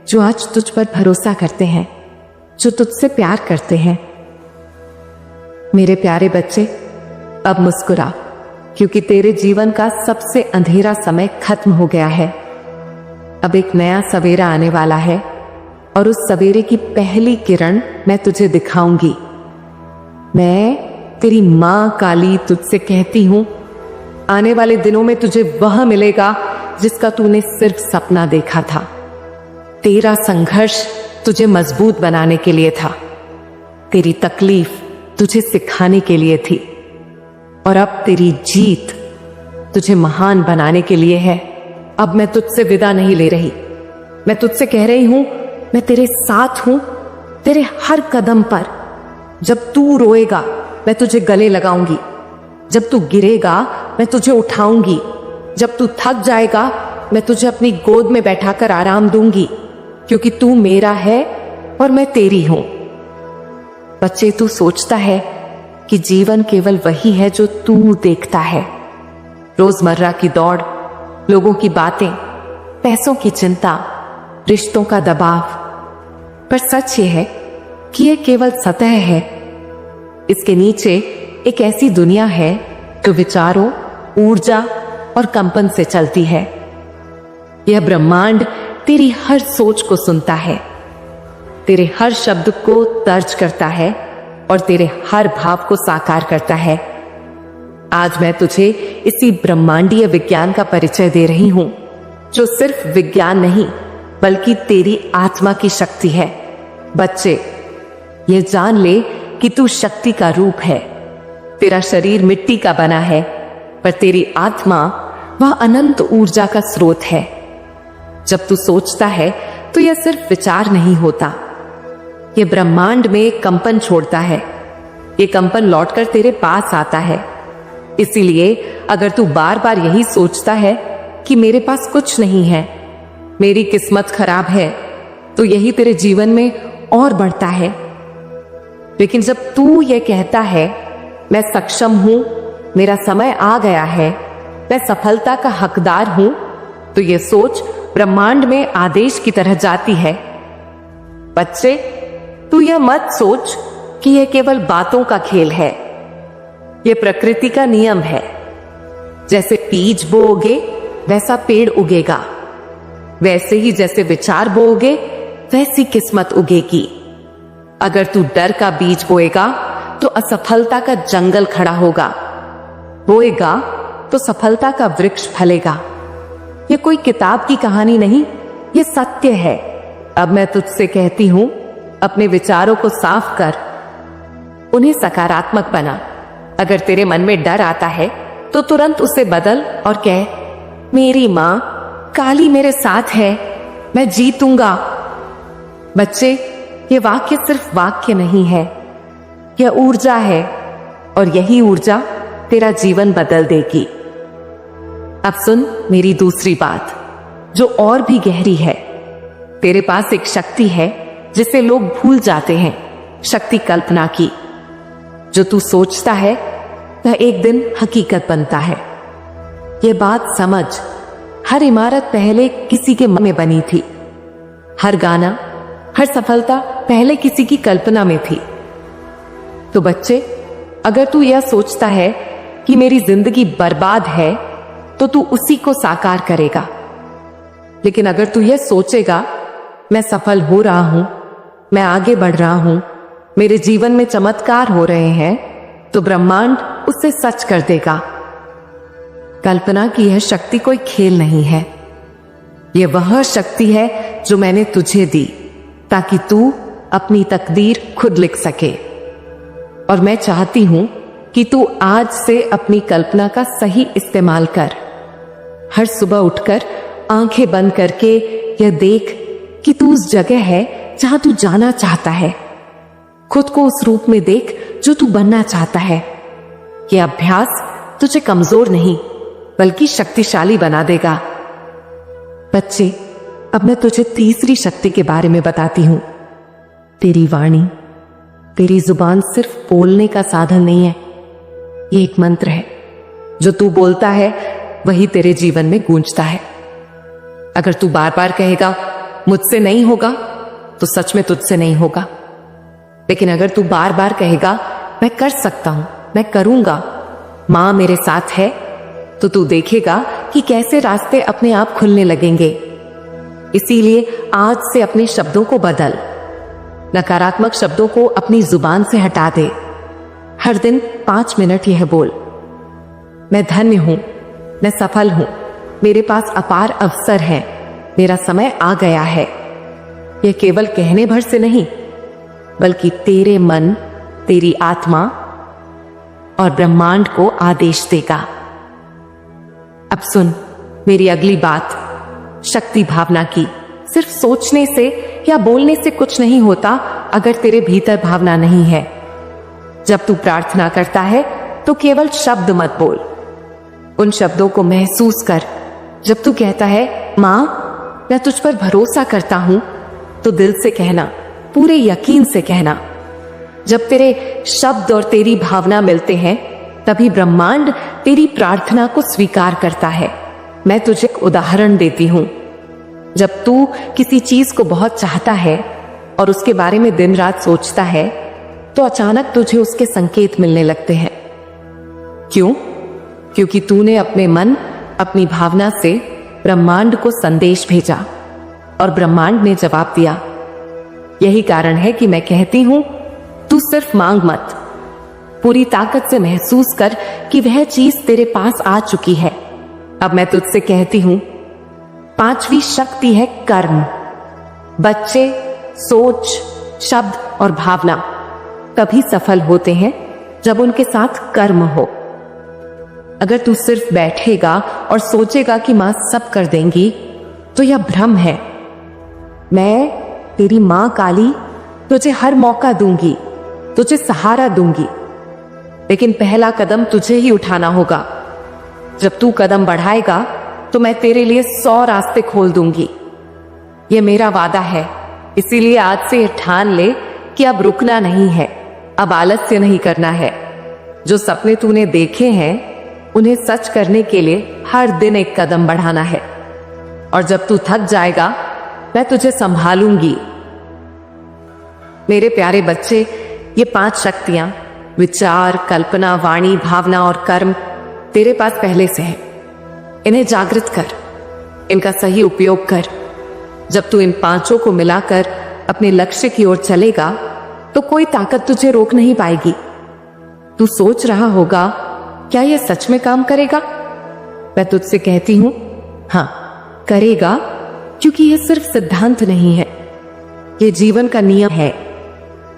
जो आज तुझ पर भरोसा करते हैं, जो तुझसे प्यार करते हैं। मेरे प्यारे बच्चे, अब मुस्कुरा, क्योंकि तेरे जीवन का सबसे अंधेरा समय खत्म हो गया है। अब एक नया सवेरा आने वाला है, और उस सवेरे की पहली किरण मैं तुझे दिखाऊंगी। मैं तेरी मां काली तुझसे कहती हूं, आने वाले दिनों में तुझे वह मिलेगा जिसका तूने सिर्फ सपना देखा था। तेरा संघर्ष तुझे मजबूत बनाने के लिए था। तेरी तकलीफ तुझे सिखाने के लिए थी। और अब तेरी जीत तुझे महान बनाने के लिए है। अब मैं तुझसे विदा नहीं ले रही। मैं तुझसे कह रही हूं, मैं तेरे साथ हूं, तेरे हर कदम पर। जब तू रोएगा, मैं तुझे गले लगाऊंगी। जब तू गिरेगा, मैं तुझे उठाऊंगी। जब तू थक जाएगा, मैं तुझे अपनी गोद में बैठाकर आराम दूंगी, क्योंकि तू मेरा है और मैं तेरी हूं। बच्चे, तू सोचता है कि जीवन केवल वही है जो तू देखता है। रोजमर्रा की दौड़, लोगों की बातें, पैसों की चिंता, रिश्तों का दबाव। पर सच ये है कि ये केवल सतह है। इसके नीचे एक ऐसी दुनिया है जो विचारों, ऊर्जा और कंपन से चलती है। यह ब्रह्मांड तेरी हर सोच को सुनता है, तेरे हर शब्द को दर्ज करता है और तेरे हर भाव को साकार करता है। आज मैं तुझे इसी ब्रह्मांडीय विज्ञान का परिचय दे रही हूं, जो सिर्फ विज्ञान नहीं बल्कि तेरी आत्मा की शक्ति है। बच्चे, ये जान ले कि तू शक्ति का रूप है। तेरा शरीर मिट्टी का बना है, पर तेरी आत्मा वह अनंत ऊर्जा का स्रोत है। जब तू सोचता है तो यह सिर्फ विचार नहीं होता, यह ब्रह्मांड में एक कंपन छोड़ता है। यह कंपन लौटकर तेरे पास आता है। इसीलिए अगर तू बार बार यही सोचता है कि मेरे पास कुछ नहीं है, मेरी किस्मत खराब है, तो यही तेरे जीवन में और बढ़ता है। लेकिन जब तू ये कहता है, मैं सक्षम हूं, मेरा समय आ गया है, मैं सफलता का हकदार हूं, तो यह सोच ब्रह्मांड में आदेश की तरह जाती है। बच्चे, तू यह मत सोच कि यह केवल बातों का खेल है। यह प्रकृति का नियम है। जैसे बीज बोओगे वैसा पेड़ उगेगा, वैसे ही जैसे विचार बोओगे वैसी किस्मत उगेगी। अगर तू डर का बीज बोएगा तो असफलता का जंगल खड़ा होगा, बोएगा तो सफलता का वृक्ष फलेगा। यह कोई किताब की कहानी नहीं, यह सत्य है। अब मैं तुझसे कहती हूं, अपने विचारों को साफ कर, उन्हें सकारात्मक बना। अगर तेरे मन में डर आता है तो तुरंत उसे बदल और कह, मेरी मां काली मेरे साथ है, मैं जीतूंगा। बच्चे, ये वाक्य सिर्फ वाक्य नहीं है, यह ऊर्जा है और यही ऊर्जा तेरा जीवन बदल देगी। अब सुन मेरी दूसरी बात, जो और भी गहरी है। तेरे पास एक शक्ति है जिसे लोग भूल जाते हैं, शक्ति कल्पना की। जो तू सोचता है वह एक दिन हकीकत बनता है। यह बात समझ, हर इमारत पहले किसी के मन में बनी थी, हर गाना, हर सफलता पहले किसी की कल्पना में थी। तो बच्चे, अगर तू यह सोचता है कि मेरी जिंदगी बर्बाद है तो तू उसी को साकार करेगा। लेकिन अगर तू यह सोचेगा मैं सफल हो रहा हूं, मैं आगे बढ़ रहा हूं, मेरे जीवन में चमत्कार हो रहे हैं, तो ब्रह्मांड उसे सच कर देगा। कल्पना की यह शक्ति कोई खेल नहीं है, यह वह शक्ति है जो मैंने तुझे दी ताकि तू अपनी तकदीर खुद लिख सके। और मैं चाहती हूं कि तू आज से अपनी कल्पना का सही इस्तेमाल कर। हर सुबह उठकर आंखें बंद करके यह देख कि तू उस जगह है जहां तू जाना चाहता है। खुद को उस रूप में देख जो तू बनना चाहता है। यह अभ्यास तुझे कमजोर नहीं बल्कि शक्तिशाली बना देगा। बच्चे, अब मैं तुझे तीसरी शक्ति के बारे में बताती हूं। तेरी वाणी, तेरी जुबान सिर्फ बोलने का साधन नहीं है, ये एक मंत्र है। जो तू बोलता है वही तेरे जीवन में गूंजता है। अगर तू बार बार कहेगा मुझसे नहीं होगा, तो सच में तुझसे नहीं होगा। लेकिन अगर तू बार बार कहेगा मैं कर सकता हूं, मैं करूंगा, मां मेरे साथ है, तो तू देखेगा कि कैसे रास्ते अपने आप खुलने लगेंगे। इसीलिए आज से अपने शब्दों को बदल, नकारात्मक शब्दों को अपनी जुबान से हटा दे। हर दिन 5 मिनट यह बोल, मैं धन्य हूं, मैं सफल हूं, मेरे पास अपार अवसर है, मेरा समय आ गया है। यह केवल कहने भर से नहीं, बल्कि तेरे मन, तेरी आत्मा और ब्रह्मांड को आदेश देगा। अब सुन मेरी अगली बात, शक्ति भावना की। सिर्फ सोचने से या बोलने से कुछ नहीं होता अगर तेरे भीतर भावना नहीं है। जब तू प्रार्थना करता है तो केवल शब्द मत बोल, उन शब्दों को महसूस कर। जब तू कहता है मां मैं तुझ पर भरोसा करता हूं, तो दिल से कहना, पूरे यकीन से कहना। जब तेरे शब्द और तेरी भावना मिलते हैं तभी ब्रह्मांड तेरी प्रार्थना को स्वीकार करता है। मैं तुझे एक उदाहरण देती हूं। जब तू किसी चीज को बहुत चाहता है और उसके बारे में दिन रात सोचता है, तो अचानक तुझे उसके संकेत मिलने लगते हैं। क्यों? क्योंकि तूने अपने मन, अपनी भावना से ब्रह्मांड को संदेश भेजा और ब्रह्मांड ने जवाब दिया। यही कारण है कि मैं कहती हूं तू सिर्फ मांग मत, पूरी ताकत से महसूस कर कि वह चीज तेरे पास आ चुकी है। अब मैं तुझसे कहती हूं, 5वीं शक्ति है कर्म। बच्चे, सोच, शब्द और भावना तभी सफल होते हैं जब उनके साथ कर्म हो। अगर तू सिर्फ बैठेगा और सोचेगा कि मां सब कर देंगी, तो यह भ्रम है। मैं तेरी मां काली तुझे हर मौका दूंगी, तुझे सहारा दूंगी, लेकिन पहला कदम तुझे ही उठाना होगा। जब तू कदम बढ़ाएगा तो मैं तेरे लिए 100 रास्ते खोल दूंगी। यह मेरा वादा है। इसीलिए आज से यह ठान ले कि अब रुकना नहीं है, अब आलस्य नहीं करना है। जो सपने तूने देखे हैं उन्हें सच करने के लिए हर दिन एक कदम बढ़ाना है। और जब तू थक जाएगा मैं तुझे संभालूंगी। मेरे प्यारे बच्चे, ये 5 शक्तियां, विचार, कल्पना, वाणी, भावना और कर्म तेरे पास पहले से है। इन्हें जागृत कर, इनका सही उपयोग कर। जब तू इन 5 को मिलाकर अपने लक्ष्य की ओर चलेगा तो कोई ताकत तुझे रोक नहीं पाएगी। तू सोच रहा होगा क्या यह सच में काम करेगा? मैं तुझसे कहती हूं हां, करेगा, क्योंकि यह सिर्फ सिद्धांत नहीं है, यह जीवन का नियम है।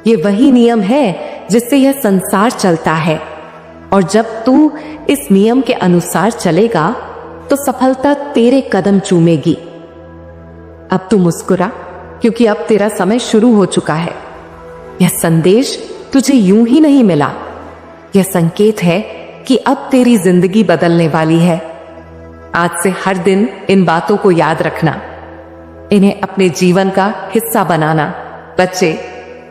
यह वही नियम है जिससे यह संसार चलता है। और जब तू इस नियम के अनुसार चलेगा तो सफलता तेरे कदम चूमेगी। अब तू मुस्कुरा, क्योंकि अब तेरा समय शुरू हो चुका है। यह संदेश तुझे यूं ही नहीं मिला, यह संकेत है कि अब तेरी जिंदगी बदलने वाली है। आज से हर दिन इन बातों को याद रखना, इन्हें अपने जीवन का हिस्सा बनाना। बच्चे,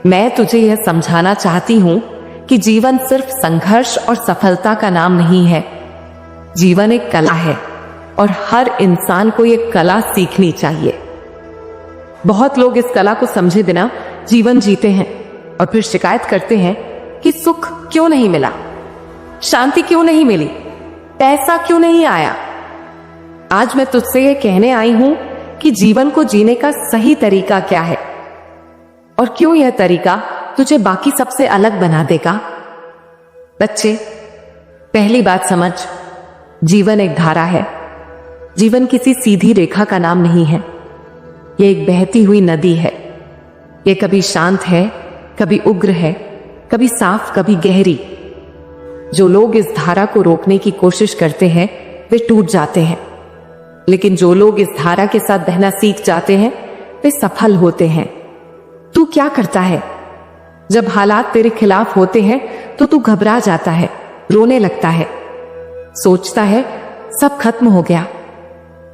मैं तुझे यह समझाना चाहती हूं कि जीवन सिर्फ संघर्ष और सफलता का नाम नहीं है। जीवन एक कला है और हर इंसान को यह कला सीखनी चाहिए। बहुत लोग इस कला को समझे बिना जीवन जीते हैं और फिर शिकायत करते हैं कि सुख क्यों नहीं मिला, शांति क्यों नहीं मिली, पैसा क्यों नहीं आया। आज मैं तुझसे यह कहने आई हूं कि जीवन को जीने का सही तरीका क्या है और क्यों यह तरीका तुझे बाकी सबसे अलग बना देगा। बच्चे, पहली बात समझ, जीवन एक धारा है। जीवन किसी सीधी रेखा का नाम नहीं है, यह एक बहती हुई नदी है। यह कभी शांत है, कभी उग्र है, कभी साफ, कभी गहरी। जो लोग इस धारा को रोकने की कोशिश करते हैं वे टूट जाते हैं, लेकिन जो लोग इस धारा के साथ बहना सीख जाते हैं वे सफल होते हैं। तू क्या करता है? जब हालात तेरे खिलाफ होते हैं तो तू घबरा जाता है, रोने लगता है, सोचता है सब खत्म हो गया।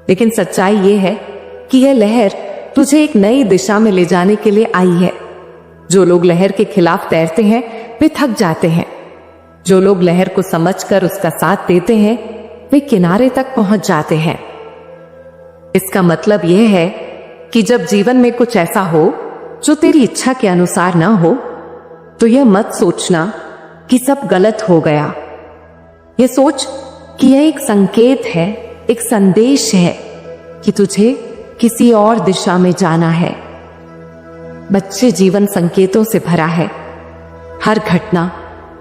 लेकिन सच्चाई यह है कि यह लहर तुझे एक नई दिशा में ले जाने के लिए आई है। जो लोग लहर के खिलाफ तैरते हैं वे थक जाते हैं। जो लोग लहर को समझकर उसका साथ देते हैं वे किनारे तक पहुंच जाते हैं। इसका मतलब यह है कि जब जीवन में कुछ ऐसा हो जो तेरी इच्छा के अनुसार ना हो तो यह मत सोचना कि सब गलत हो गया। यह सोच कि यह एक संकेत है, एक संदेश है कि तुझे किसी और दिशा में जाना है। बच्चे, जीवन संकेतों से भरा है। हर घटना,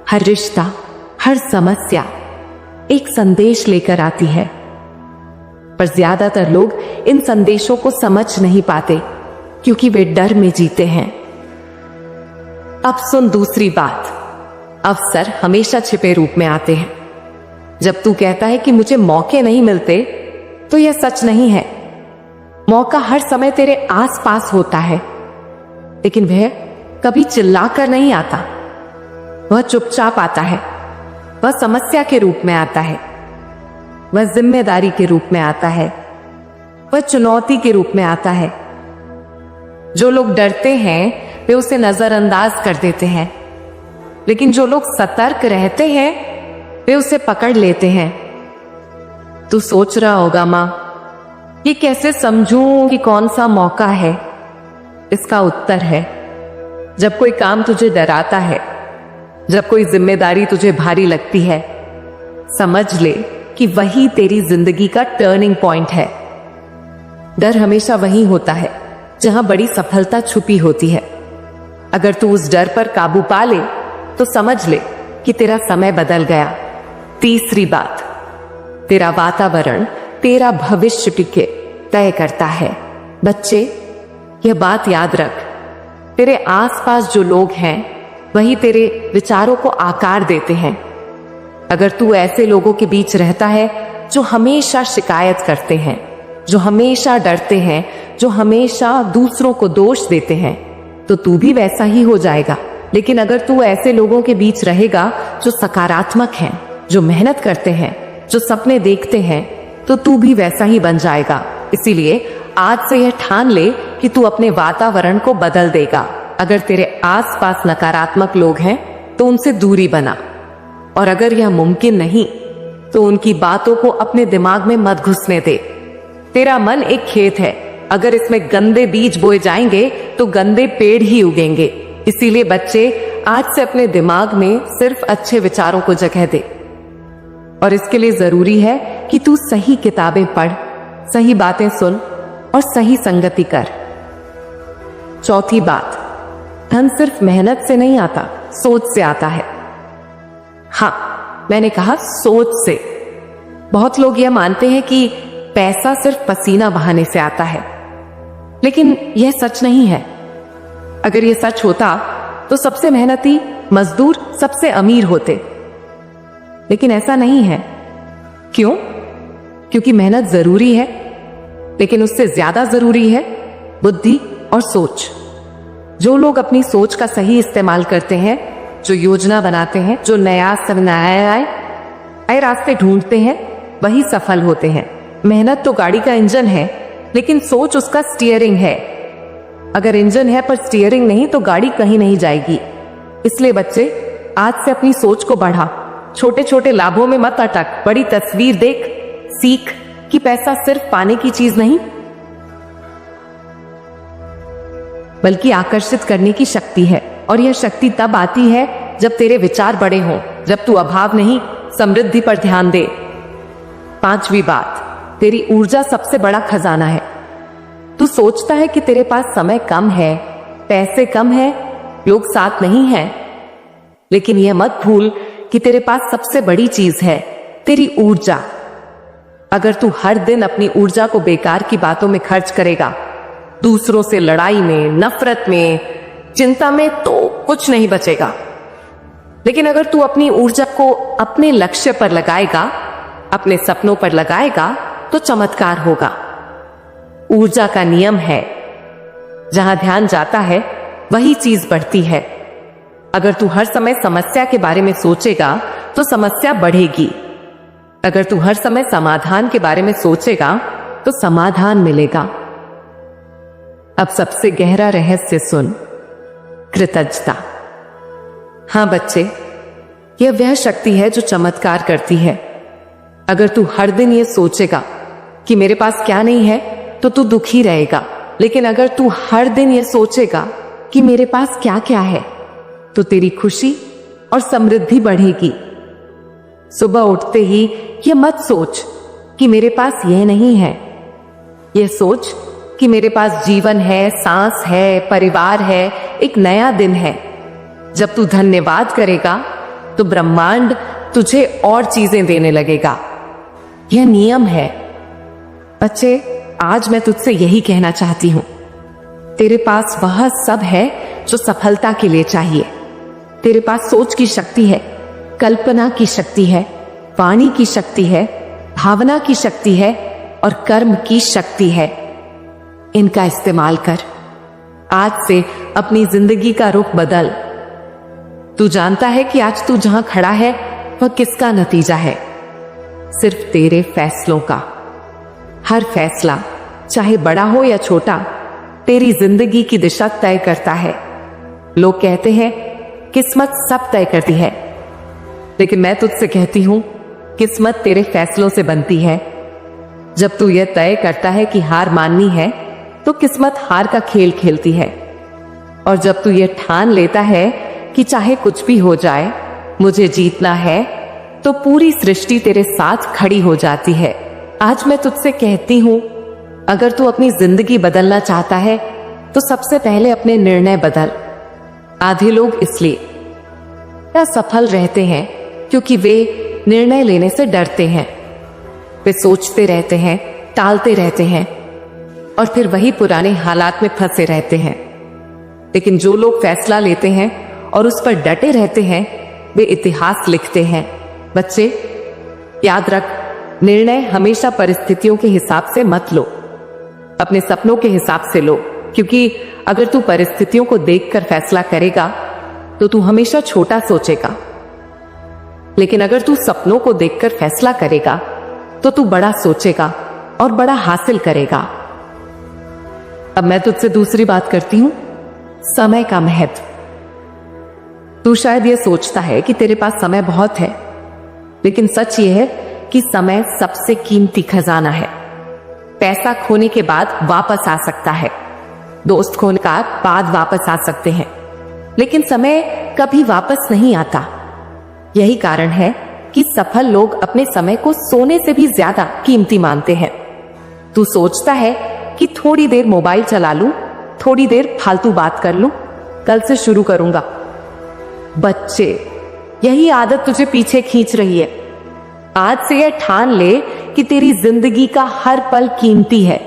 हर रिश्ता, हर समस्या एक संदेश लेकर आती है, पर ज्यादातर लोग इन संदेशों को समझ नहीं पाते क्योंकि वे डर में जीते हैं। अब सुन दूसरी बात, अवसर हमेशा छिपे रूप में आते हैं। जब तू कहता है कि मुझे मौके नहीं मिलते, तो यह सच नहीं है। मौका हर समय तेरे आसपास होता है, लेकिन वह कभी चिल्लाकर नहीं आता। वह चुपचाप आता है, वह समस्या के रूप में आता है, वह जिम्मेदारी के रूप में आता है, वह चुनौती के रूप में आता है। जो लोग डरते हैं वे उसे नजरअंदाज कर देते हैं, लेकिन जो लोग सतर्क रहते हैं वे उसे पकड़ लेते हैं। तू सोच रहा होगा, मां, ये कैसे समझूं कि कौन सा मौका है? इसका उत्तर है, जब कोई काम तुझे डराता है, जब कोई जिम्मेदारी तुझे भारी लगती है, समझ ले कि वही तेरी जिंदगी का टर्निंग पॉइंट है। डर हमेशा वही होता है जहां बड़ी सफलता छुपी होती है। अगर तू उस डर पर काबू पा ले तो समझ ले कि तेरा समय बदल गया। तीसरी बात, तेरा वातावरण तेरा भविष्य टिके तय करता है। बच्चे, यह बात याद रख, तेरे आसपास जो लोग हैं वही तेरे विचारों को आकार देते हैं। अगर तू ऐसे लोगों के बीच रहता है जो हमेशा शिकायत करते हैं, जो हमेशा डरते हैं, जो हमेशा दूसरों को दोष देते हैं, तो तू भी वैसा ही हो जाएगा। लेकिन अगर तू ऐसे लोगों के बीच रहेगा जो सकारात्मक हैं, जो मेहनत करते हैं, जो सपने देखते हैं, तो तू भी वैसा ही बन जाएगा। इसीलिए आज से यह ठान ले कि तू अपने वातावरण को बदल देगा। अगर तेरे आसपास नकारात्मक लोग हैं तो उनसे दूरी बना, और अगर यह मुमकिन नहीं तो उनकी बातों को अपने दिमाग में मत घुसने दे। तेरा मन एक खेत है, अगर इसमें गंदे बीज बोए जाएंगे तो गंदे पेड़ ही उगेंगे। इसीलिए बच्चे, आज से अपने दिमाग में सिर्फ अच्छे विचारों को जगह दे, और इसके लिए जरूरी है कि तू सही किताबें पढ़, सही बातें सुन और सही संगति कर। चौथी बात, धन सिर्फ मेहनत से नहीं आता, सोच से आता है। हाँ, मैंने कहा सोच से। बहुत लोग यह मानते हैं कि पैसा सिर्फ पसीना बहाने से आता है, लेकिन यह सच नहीं है। अगर यह सच होता तो सबसे मेहनती मजदूर सबसे अमीर होते। लेकिन ऐसा नहीं है। क्यों? क्योंकि मेहनत जरूरी है, लेकिन उससे ज्यादा जरूरी है बुद्धि और सोच। जो लोग अपनी सोच का सही इस्तेमाल करते हैं, जो योजना बनाते हैं, जो नया नए रास्ते ढूंढते हैं, वही सफल होते हैं। मेहनत तो गाड़ी का इंजन है, लेकिन सोच उसका स्टीयरिंग है। अगर इंजन है पर स्टीयरिंग नहीं तो गाड़ी कहीं नहीं जाएगी। इसलिए बच्चे, आज से अपनी सोच को बढ़ा। छोटे छोटे लाभों में मत अटक, बड़ी तस्वीर देख। सीख कि पैसा सिर्फ पाने की चीज नहीं, बल्कि आकर्षित करने की शक्ति है। और यह शक्ति तब आती है जब तेरे विचार बड़े हों, जब तू अभाव नहीं समृद्धि पर ध्यान दे। 5वीं बात, तेरी ऊर्जा सबसे बड़ा खजाना है। तू सोचता है कि तेरे पास समय कम है, पैसे कम है, लोग साथ नहीं हैं, लेकिन यह मत भूल कि तेरे पास सबसे बड़ी चीज है, तेरी ऊर्जा। अगर तू हर दिन अपनी ऊर्जा को बेकार की बातों में खर्च करेगा, दूसरों से लड़ाई में, नफरत में, चिंता में, तो कुछ नहीं बचेगा। लेकिन अगर तू अपनी ऊर्जा को अपने लक्ष्य पर लगाएगा, अपने सपनों पर लगाएगा, तो चमत्कार होगा। ऊर्जा का नियम है, जहां ध्यान जाता है वही चीज बढ़ती है। अगर तू हर समय समस्या के बारे में सोचेगा तो समस्या बढ़ेगी। अगर तू हर समय समाधान के बारे में सोचेगा तो समाधान मिलेगा। अब सबसे गहरा रहस्य सुन, कृतज्ञता। हां बच्चे, यह वह शक्ति है जो चमत्कार करती है। अगर तू हर दिन यह सोचेगा कि मेरे पास क्या नहीं है, तो तू दुखी रहेगा। लेकिन अगर तू हर दिन यह सोचेगा कि मेरे पास क्या क्या है, तो तेरी खुशी और समृद्धि बढ़ेगी। सुबह उठते ही यह मत सोच कि मेरे पास यह नहीं है, यह सोच कि मेरे पास जीवन है, सांस है, परिवार है, एक नया दिन है। जब तू धन्यवाद करेगा तो ब्रह्मांड तुझे और चीजें देने लगेगा। यह नियम है। बच्चे, आज मैं तुझसे यही कहना चाहती हूं, तेरे पास वह सब है जो सफलता के लिए चाहिए। तेरे पास सोच की शक्ति है, कल्पना की शक्ति है, वाणी की शक्ति है, भावना की शक्ति है और कर्म की शक्ति है। इनका इस्तेमाल कर। आज से अपनी जिंदगी का रुख बदल। तू जानता है कि आज तू जहां खड़ा है वह किसका नतीजा है? सिर्फ तेरे फैसलों का। हर फैसला, चाहे बड़ा हो या छोटा, तेरी जिंदगी की दिशा तय करता है। लोग कहते हैं किस्मत सब तय करती है, लेकिन मैं तुझसे कहती हूं, किस्मत तेरे फैसलों से बनती है। जब तू यह तय करता है कि हार माननी है, तो किस्मत हार का खेल खेलती है। और जब तू यह ठान लेता है कि चाहे कुछ भी हो जाए, मुझे जीतना है, तो पूरी सृष्टि तेरे साथ खड़ी हो जाती है। आज मैं तुझसे कहती हूं, अगर तू अपनी जिंदगी बदलना चाहता है, तो सबसे पहले अपने निर्णय बदल। आधे लोग इसलिए असफल रहते हैं क्योंकि वे निर्णय लेने से डरते हैं। वे सोचते रहते हैं, टालते रहते हैं और फिर वही पुराने हालात में फंसे रहते हैं। लेकिन जो लोग फैसला लेते हैं और उस पर डटे रहते हैं, वे इतिहास लिखते हैं। बच्चे, याद रख, निर्णय हमेशा परिस्थितियों के हिसाब से मत लो, अपने सपनों के हिसाब से लो। क्योंकि अगर तू परिस्थितियों को देखकर फैसला करेगा तो तू हमेशा छोटा सोचेगा, लेकिन अगर तू सपनों को देखकर फैसला करेगा तो तू बड़ा सोचेगा और बड़ा हासिल करेगा। अब मैं तुझसे दूसरी बात करती हूं, समय का महत्व। तू शायद यह सोचता है कि तेरे पास समय बहुत है, लेकिन सच यह है कि समय सबसे कीमती खजाना है। पैसा खोने के बाद वापस आ सकता है, दोस्त खोने के बाद वापस आ सकते हैं, लेकिन समय कभी वापस नहीं आता। यही कारण है कि सफल लोग अपने समय को सोने से भी ज्यादा कीमती मानते हैं। तू सोचता है कि थोड़ी देर मोबाइल चला लूं, थोड़ी देर फालतू बात कर लूं, कल से शुरू करूंगा। बच्चे, यही आदत तुझे पीछे खींच रही है। आज से यह ठान ले कि तेरी जिंदगी का हर पल कीमती है।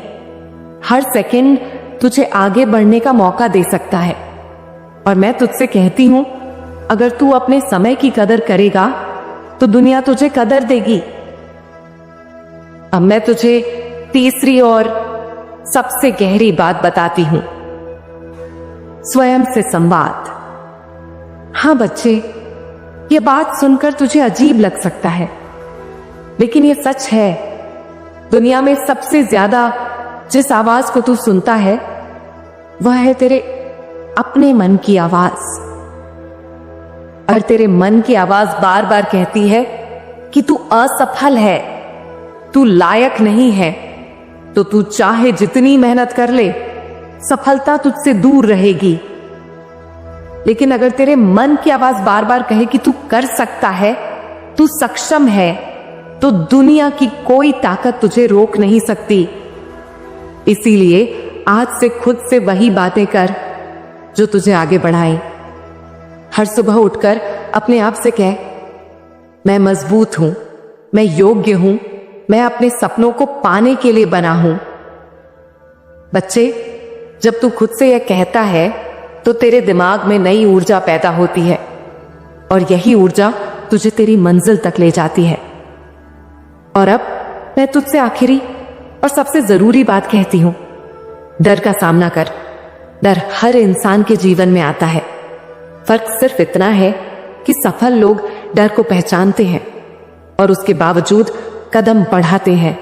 हर सेकंड तुझे आगे बढ़ने का मौका दे सकता है। और मैं तुझसे कहती हूं, अगर तू अपने समय की कदर करेगा तो दुनिया तुझे कदर देगी। अब मैं तुझे तीसरी और सबसे गहरी बात बताती हूं, स्वयं से संवाद। हां बच्चे, यह बात सुनकर तुझे अजीब लग सकता है, लेकिन यह सच है। दुनिया में सबसे ज्यादा जिस आवाज को तू सुनता है वह है तेरे अपने मन की आवाज। और तेरे मन की आवाज बार बार कहती है कि तू असफल है, तू लायक नहीं है, तो तू चाहे जितनी मेहनत कर ले, सफलता तुझसे दूर रहेगी। लेकिन अगर तेरे मन की आवाज बार बार कहे कि तू कर सकता है, तू सक्षम है, तो दुनिया की कोई ताकत तुझे रोक नहीं सकती। इसीलिए आज से खुद से वही बातें कर जो तुझे आगे बढ़ाएं। हर सुबह उठकर अपने आप से कह, मैं मजबूत हूं, मैं योग्य हूं, मैं अपने सपनों को पाने के लिए बना हूं। बच्चे, जब तू खुद से यह कहता है तो तेरे दिमाग में नई ऊर्जा पैदा होती है और यही ऊर्जा तुझे तेरी मंजिल तक ले जाती है। और अब मैं तुझसे आखिरी और सबसे जरूरी बात कहती हूं, डर का सामना कर। डर हर इंसान के जीवन में आता है। फर्क सिर्फ इतना है कि सफल लोग डर को पहचानते हैं और उसके बावजूद कदम बढ़ाते हैं,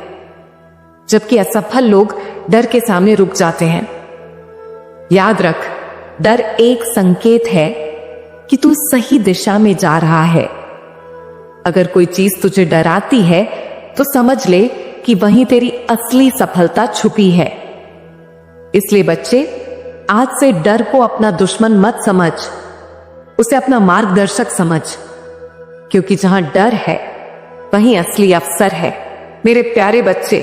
जबकि असफल लोग डर के सामने रुक जाते हैं। याद रख, डर एक संकेत है कि तू सही दिशा में जा रहा है। अगर कोई चीज तुझे डराती है तो समझ ले कि वहीं तेरी असली सफलता छुपी है। इसलिए बच्चे, आज से डर को अपना दुश्मन मत समझ, उसे अपना मार्गदर्शक समझ, क्योंकि जहां डर है वहीं असली अवसर है। मेरे प्यारे बच्चे,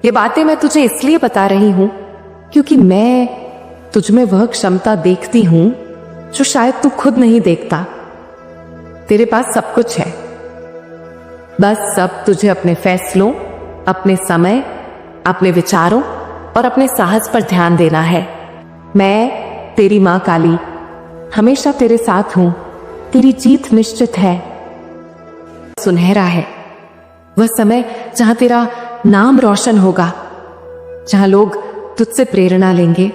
ये बातें मैं तुझे इसलिए बता रही हूं क्योंकि मैं तुझमें वह क्षमता देखती हूं जो शायद तू खुद नहीं देखता। तेरे पास सब कुछ है, बस सब तुझे अपने फैसलों, अपने समय, अपने विचारों और अपने साहस पर ध्यान देना है। मैं तेरी मां काली हमेशा तेरे साथ हूं। तेरी जीत निश्चित है। सुनहरा है वह समय जहां तेरा नाम रोशन होगा, जहां लोग तुझसे प्रेरणा लेंगे,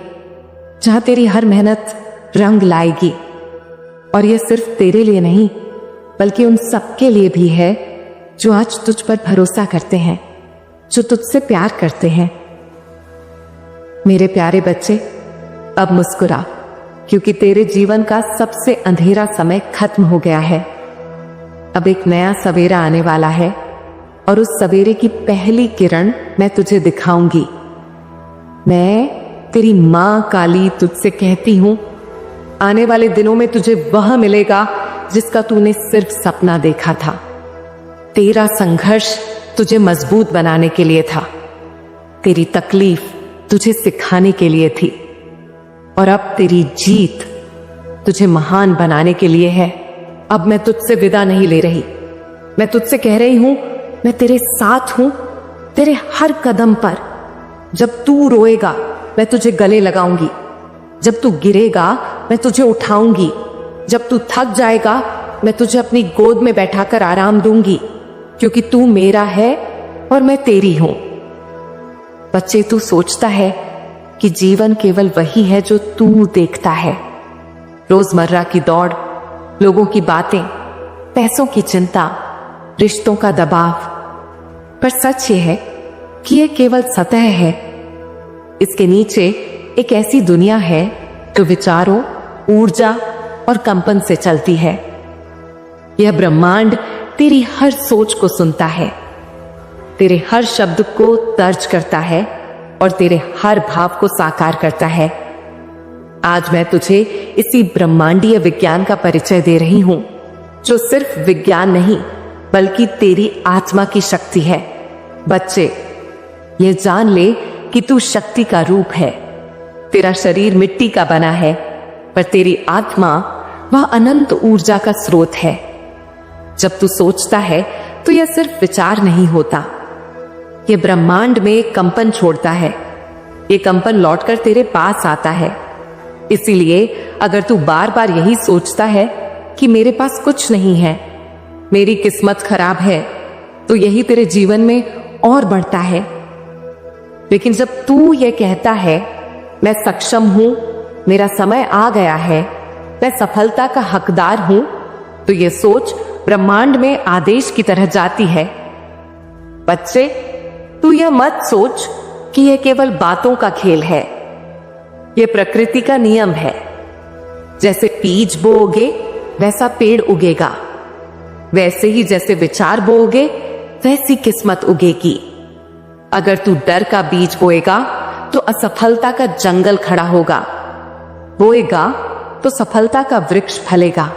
जहां तेरी हर मेहनत रंग लाएगी। और यह सिर्फ तेरे लिए नहीं, बल्कि उन सबके लिए भी है जो आज तुझ पर भरोसा करते हैं, जो तुझसे प्यार करते हैं। मेरे प्यारे बच्चे, अब मुस्कुरा, क्योंकि तेरे जीवन का सबसे अंधेरा समय खत्म हो गया है। अब एक नया सवेरा आने वाला है और उस सवेरे की पहली किरण मैं तुझे दिखाऊंगी। मैं तेरी मां काली तुझसे कहती हूं, आने वाले दिनों में तुझे वह मिलेगा जिसका तूने सिर्फ सपना देखा था। तेरा संघर्ष तुझे मजबूत बनाने के लिए था, तेरी तकलीफ तुझे सिखाने के लिए थी, और अब तेरी जीत तुझे महान बनाने के लिए है। अब मैं तुझसे विदा नहीं ले रही, मैं तुझसे कह रही हूं, मैं तेरे साथ हूं, तेरे हर कदम पर। जब तू रोएगा मैं तुझे गले लगाऊंगी, जब तू गिरेगा मैं तुझे उठाऊंगी, जब तू थक जाएगा मैं तुझे अपनी गोद में बैठाकर आराम दूंगी, क्योंकि तू मेरा है और मैं तेरी हूं। बच्चे, तू सोचता है कि जीवन केवल वही है जो तू देखता है। रोजमर्रा की दौड़, लोगों की बातें, पैसों की चिंता, रिश्तों का दबाव। पर सच ये है कि यह केवल सतह है। इसके नीचे एक ऐसी दुनिया है जो विचारों, ऊर्जा और कंपन से चलती है। यह ब्रह्मांड तेरी हर सोच को सुनता है, तेरे हर शब्द को दर्ज करता है और तेरे हर भाव को साकार करता है। आज मैं तुझे इसी ब्रह्मांडीय विज्ञान का परिचय दे रही हूं, जो सिर्फ विज्ञान नहीं बल्कि तेरी आत्मा की शक्ति है। बच्चे, ये जान ले कि तू शक्ति का रूप है। तेरा शरीर मिट्टी का बना है, पर तेरी आत्मा वह अनंत ऊर्जा का स्रोत है। जब तू सोचता है तो यह सिर्फ विचार नहीं होता, यह ब्रह्मांड में एक कंपन छोड़ता है। यह कंपन लौटकर तेरे पास आता है। इसीलिए अगर तू बार बार यही सोचता है कि मेरे पास कुछ नहीं है, मेरी किस्मत खराब है तो यही तेरे जीवन में और बढ़ता है। लेकिन जब तू ये कहता है मैं सक्षम हूं, मेरा समय आ गया है, मैं सफलता का हकदार हूं, तो ये सोच ब्रह्मांड में आदेश की तरह जाती है। बच्चे, तू यह मत सोच कि यह केवल बातों का खेल है। यह प्रकृति का नियम है। जैसे बीज बोओगे वैसा पेड़ उगेगा, वैसे ही जैसे विचार बोओगे वैसी किस्मत उगेगी। अगर तू डर का बीज बोएगा तो असफलता का जंगल खड़ा होगा, बोएगा तो सफलता का वृक्ष फलेगा।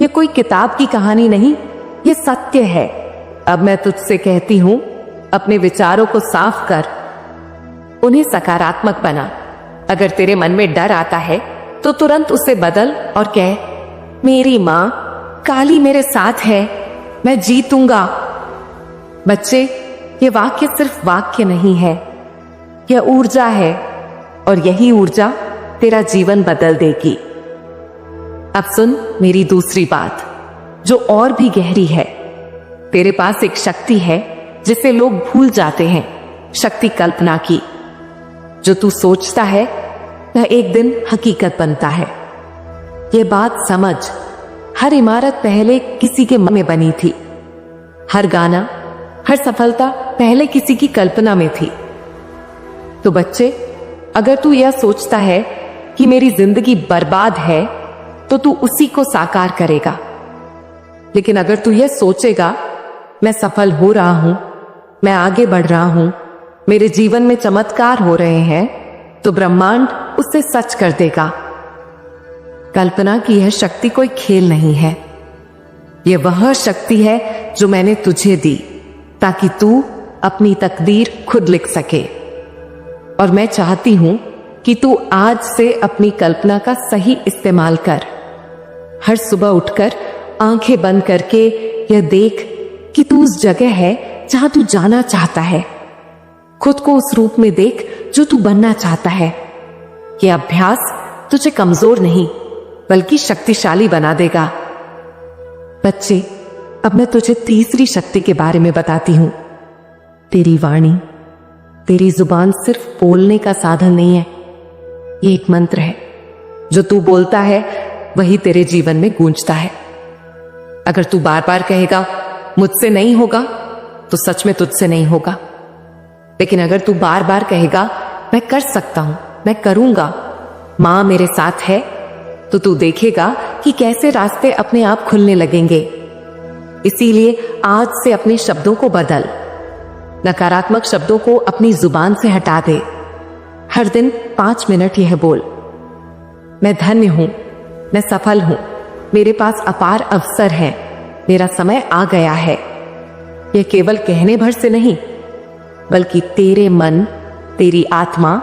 यह कोई किताब की कहानी नहीं, यह सत्य है। अब मैं तुझसे कहती हूं, अपने विचारों को साफ कर, उन्हें सकारात्मक बना। अगर तेरे मन में डर आता है तो तुरंत उसे बदल और कह, मेरी मां काली मेरे साथ है, मैं जीतूंगा। बच्चे, ये वाक्य सिर्फ वाक्य नहीं है, यह ऊर्जा है, और यही ऊर्जा तेरा जीवन बदल देगी। अब सुन मेरी दूसरी बात, जो और भी गहरी है। तेरे पास एक शक्ति है जिसे लोग भूल जाते हैं, शक्ति कल्पना की। जो तू सोचता है वह एक दिन हकीकत बनता है। यह बात समझ, हर इमारत पहले किसी के मन में बनी थी, हर गाना, हर सफलता पहले किसी की कल्पना में थी। तो बच्चे, अगर तू यह सोचता है कि मेरी जिंदगी बर्बाद है तो तू उसी को साकार करेगा। लेकिन अगर तू यह सोचेगा मैं सफल हो रहा हूं, मैं आगे बढ़ रहा हूं, मेरे जीवन में चमत्कार हो रहे हैं, तो ब्रह्मांड उसे सच कर देगा। कल्पना की यह शक्ति कोई खेल नहीं है, यह वह शक्ति है जो मैंने तुझे दी ताकि तू अपनी तकदीर खुद लिख सके। और मैं चाहती हूं कि तू आज से अपनी कल्पना का सही इस्तेमाल कर। हर सुबह उठकर आंखें बंद करके यह देख कि तू उस जगह है जहां तू जाना चाहता है। खुद को उस रूप में देख जो तू बनना चाहता है। यह अभ्यास तुझे कमजोर नहीं बल्कि शक्तिशाली बना देगा। बच्चे, अब मैं तुझे तीसरी शक्ति के बारे में बताती हूं। तेरी वाणी, तेरी जुबान सिर्फ बोलने का साधन नहीं है, ये एक मंत्र है। जो तू बोलता है वही तेरे जीवन में गूंजता है। अगर तू बार बार कहेगा मुझसे नहीं होगा, तो सच में तुझसे नहीं होगा। लेकिन अगर तू बार बार कहेगा मैं कर सकता हूं, मैं करूंगा, मां मेरे साथ है, तो तू देखेगा कि कैसे रास्ते अपने आप खुलने लगेंगे। इसीलिए आज से अपने शब्दों को बदल, नकारात्मक शब्दों को अपनी जुबान से हटा दे। हर दिन 5 मिनट यह बोल, मैं धन्य हूं, मैं सफल हूं, मेरे पास अपार अवसर है, मेरा समय आ गया है। यह केवल कहने भर से नहीं, बल्कि तेरे मन, तेरी आत्मा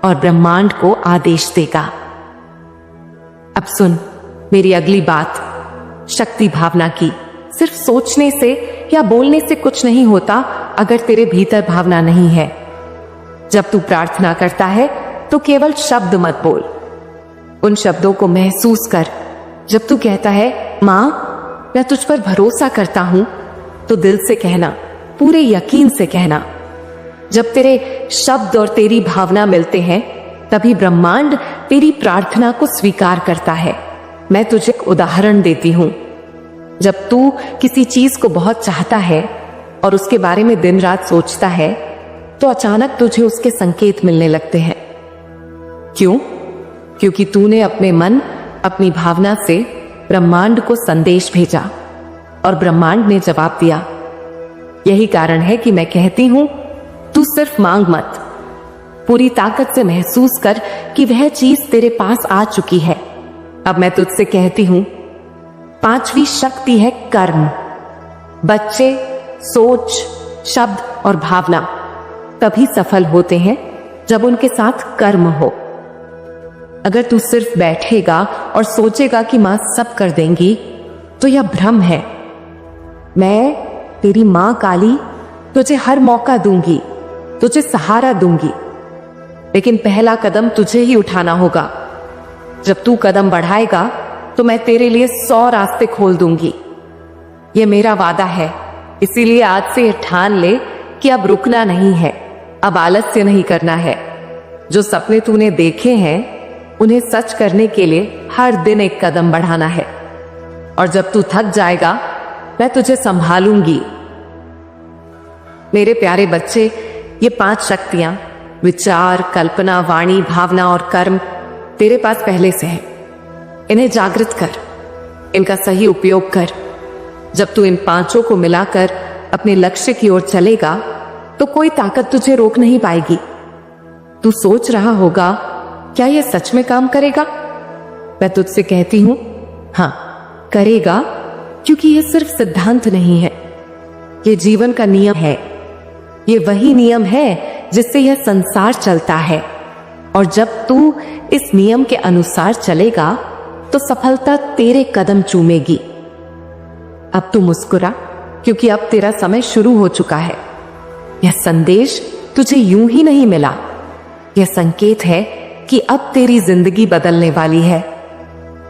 और ब्रह्मांड को आदेश देगा। अब सुन मेरी अगली बात, शक्ति भावना की। सिर्फ सोचने से या बोलने से कुछ नहीं होता अगर तेरे भीतर भावना नहीं है। जब तू प्रार्थना करता है तो केवल शब्द मत बोल, उन शब्दों को महसूस कर। जब तू कहता है मां मैं तुझ पर भरोसा करता हूं, तो दिल से कहना, पूरे यकीन से कहना। जब तेरे शब्द और तेरी भावना मिलते हैं तभी ब्रह्मांड तेरी प्रार्थना को स्वीकार करता है। मैं तुझे एक उदाहरण देती हूं। जब तू किसी चीज को बहुत चाहता है और उसके बारे में दिन रात सोचता है, तो अचानक तुझे उसके संकेत मिलने लगते हैं। क्यों? क्योंकि तूने अपने मन, अपनी भावना से ब्रह्मांड को संदेश भेजा और ब्रह्मांड ने जवाब दिया। यही कारण है कि मैं कहती हूं, तू सिर्फ मांग मत, पूरी ताकत से महसूस कर कि वह चीज तेरे पास आ चुकी है। अब मैं तुझसे कहती हूं, 5वीं शक्ति है कर्म। बच्चे, सोच, शब्द और भावना तभी सफल होते हैं जब उनके साथ कर्म हो। अगर तू सिर्फ बैठेगा और सोचेगा कि मां सब कर देंगी, तो यह भ्रम है। मैं तेरी मां काली तुझे हर मौका दूंगी, तुझे सहारा दूंगी, लेकिन पहला कदम तुझे ही उठाना होगा। जब तू कदम बढ़ाएगा तो मैं तेरे लिए 100 रास्ते खोल दूंगी। ये मेरा वादा है, इसीलिए आज से ये ठान ले कि अब रुकना नहीं है, अब आलस्य नहीं करना है। जो सपने तूने देखे हैं उन्हें सच करने के लिए हर दिन एक कदम बढ़ाना है। और जब तू थक जाएगा मैं तुझे संभालूंगी। मेरे प्यारे बच्चे, ये 5 शक्तियां विचार, कल्पना, वाणी, भावना और कर्म तेरे पास पहले से है। इन्हें जागृत कर, इनका सही उपयोग कर। जब तू इन 5 को मिलाकर अपने लक्ष्य की ओर चलेगा तो कोई ताकत तुझे रोक नहीं पाएगी। तू सोच रहा होगा, क्या यह सच में काम करेगा? मैं तुझसे कहती हूं, हां करेगा, क्योंकि यह सिर्फ सिद्धांत नहीं है, यह जीवन का नियम है। यह वही नियम है जिससे यह संसार चलता है। और जब तू इस नियम के अनुसार चलेगा तो सफलता तेरे कदम चूमेगी। अब तू मुस्कुरा, क्योंकि अब तेरा समय शुरू हो चुका है। यह संदेश तुझे यूं ही नहीं मिला, यह संकेत है कि अब तेरी जिंदगी बदलने वाली है।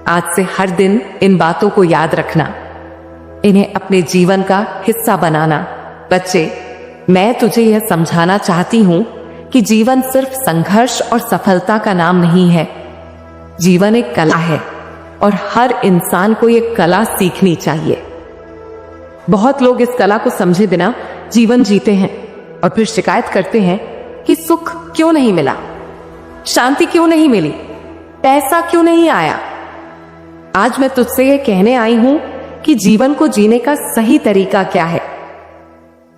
आज से हर दिन इन बातों को याद रखना, इन्हें अपने जीवन का हिस्सा बनाना। बच्चे, मैं तुझे यह समझाना चाहती हूं कि जीवन सिर्फ संघर्ष और सफलता का नाम नहीं है। जीवन एक कला है और हर इंसान को यह कला सीखनी चाहिए। बहुत लोग इस कला को समझे बिना जीवन जीते हैं और फिर शिकायत करते हैं कि सुख क्यों नहीं मिला, शांति क्यों नहीं मिली, पैसा क्यों नहीं आया। आज मैं तुझसे यह कहने आई हूं कि जीवन को जीने का सही तरीका क्या है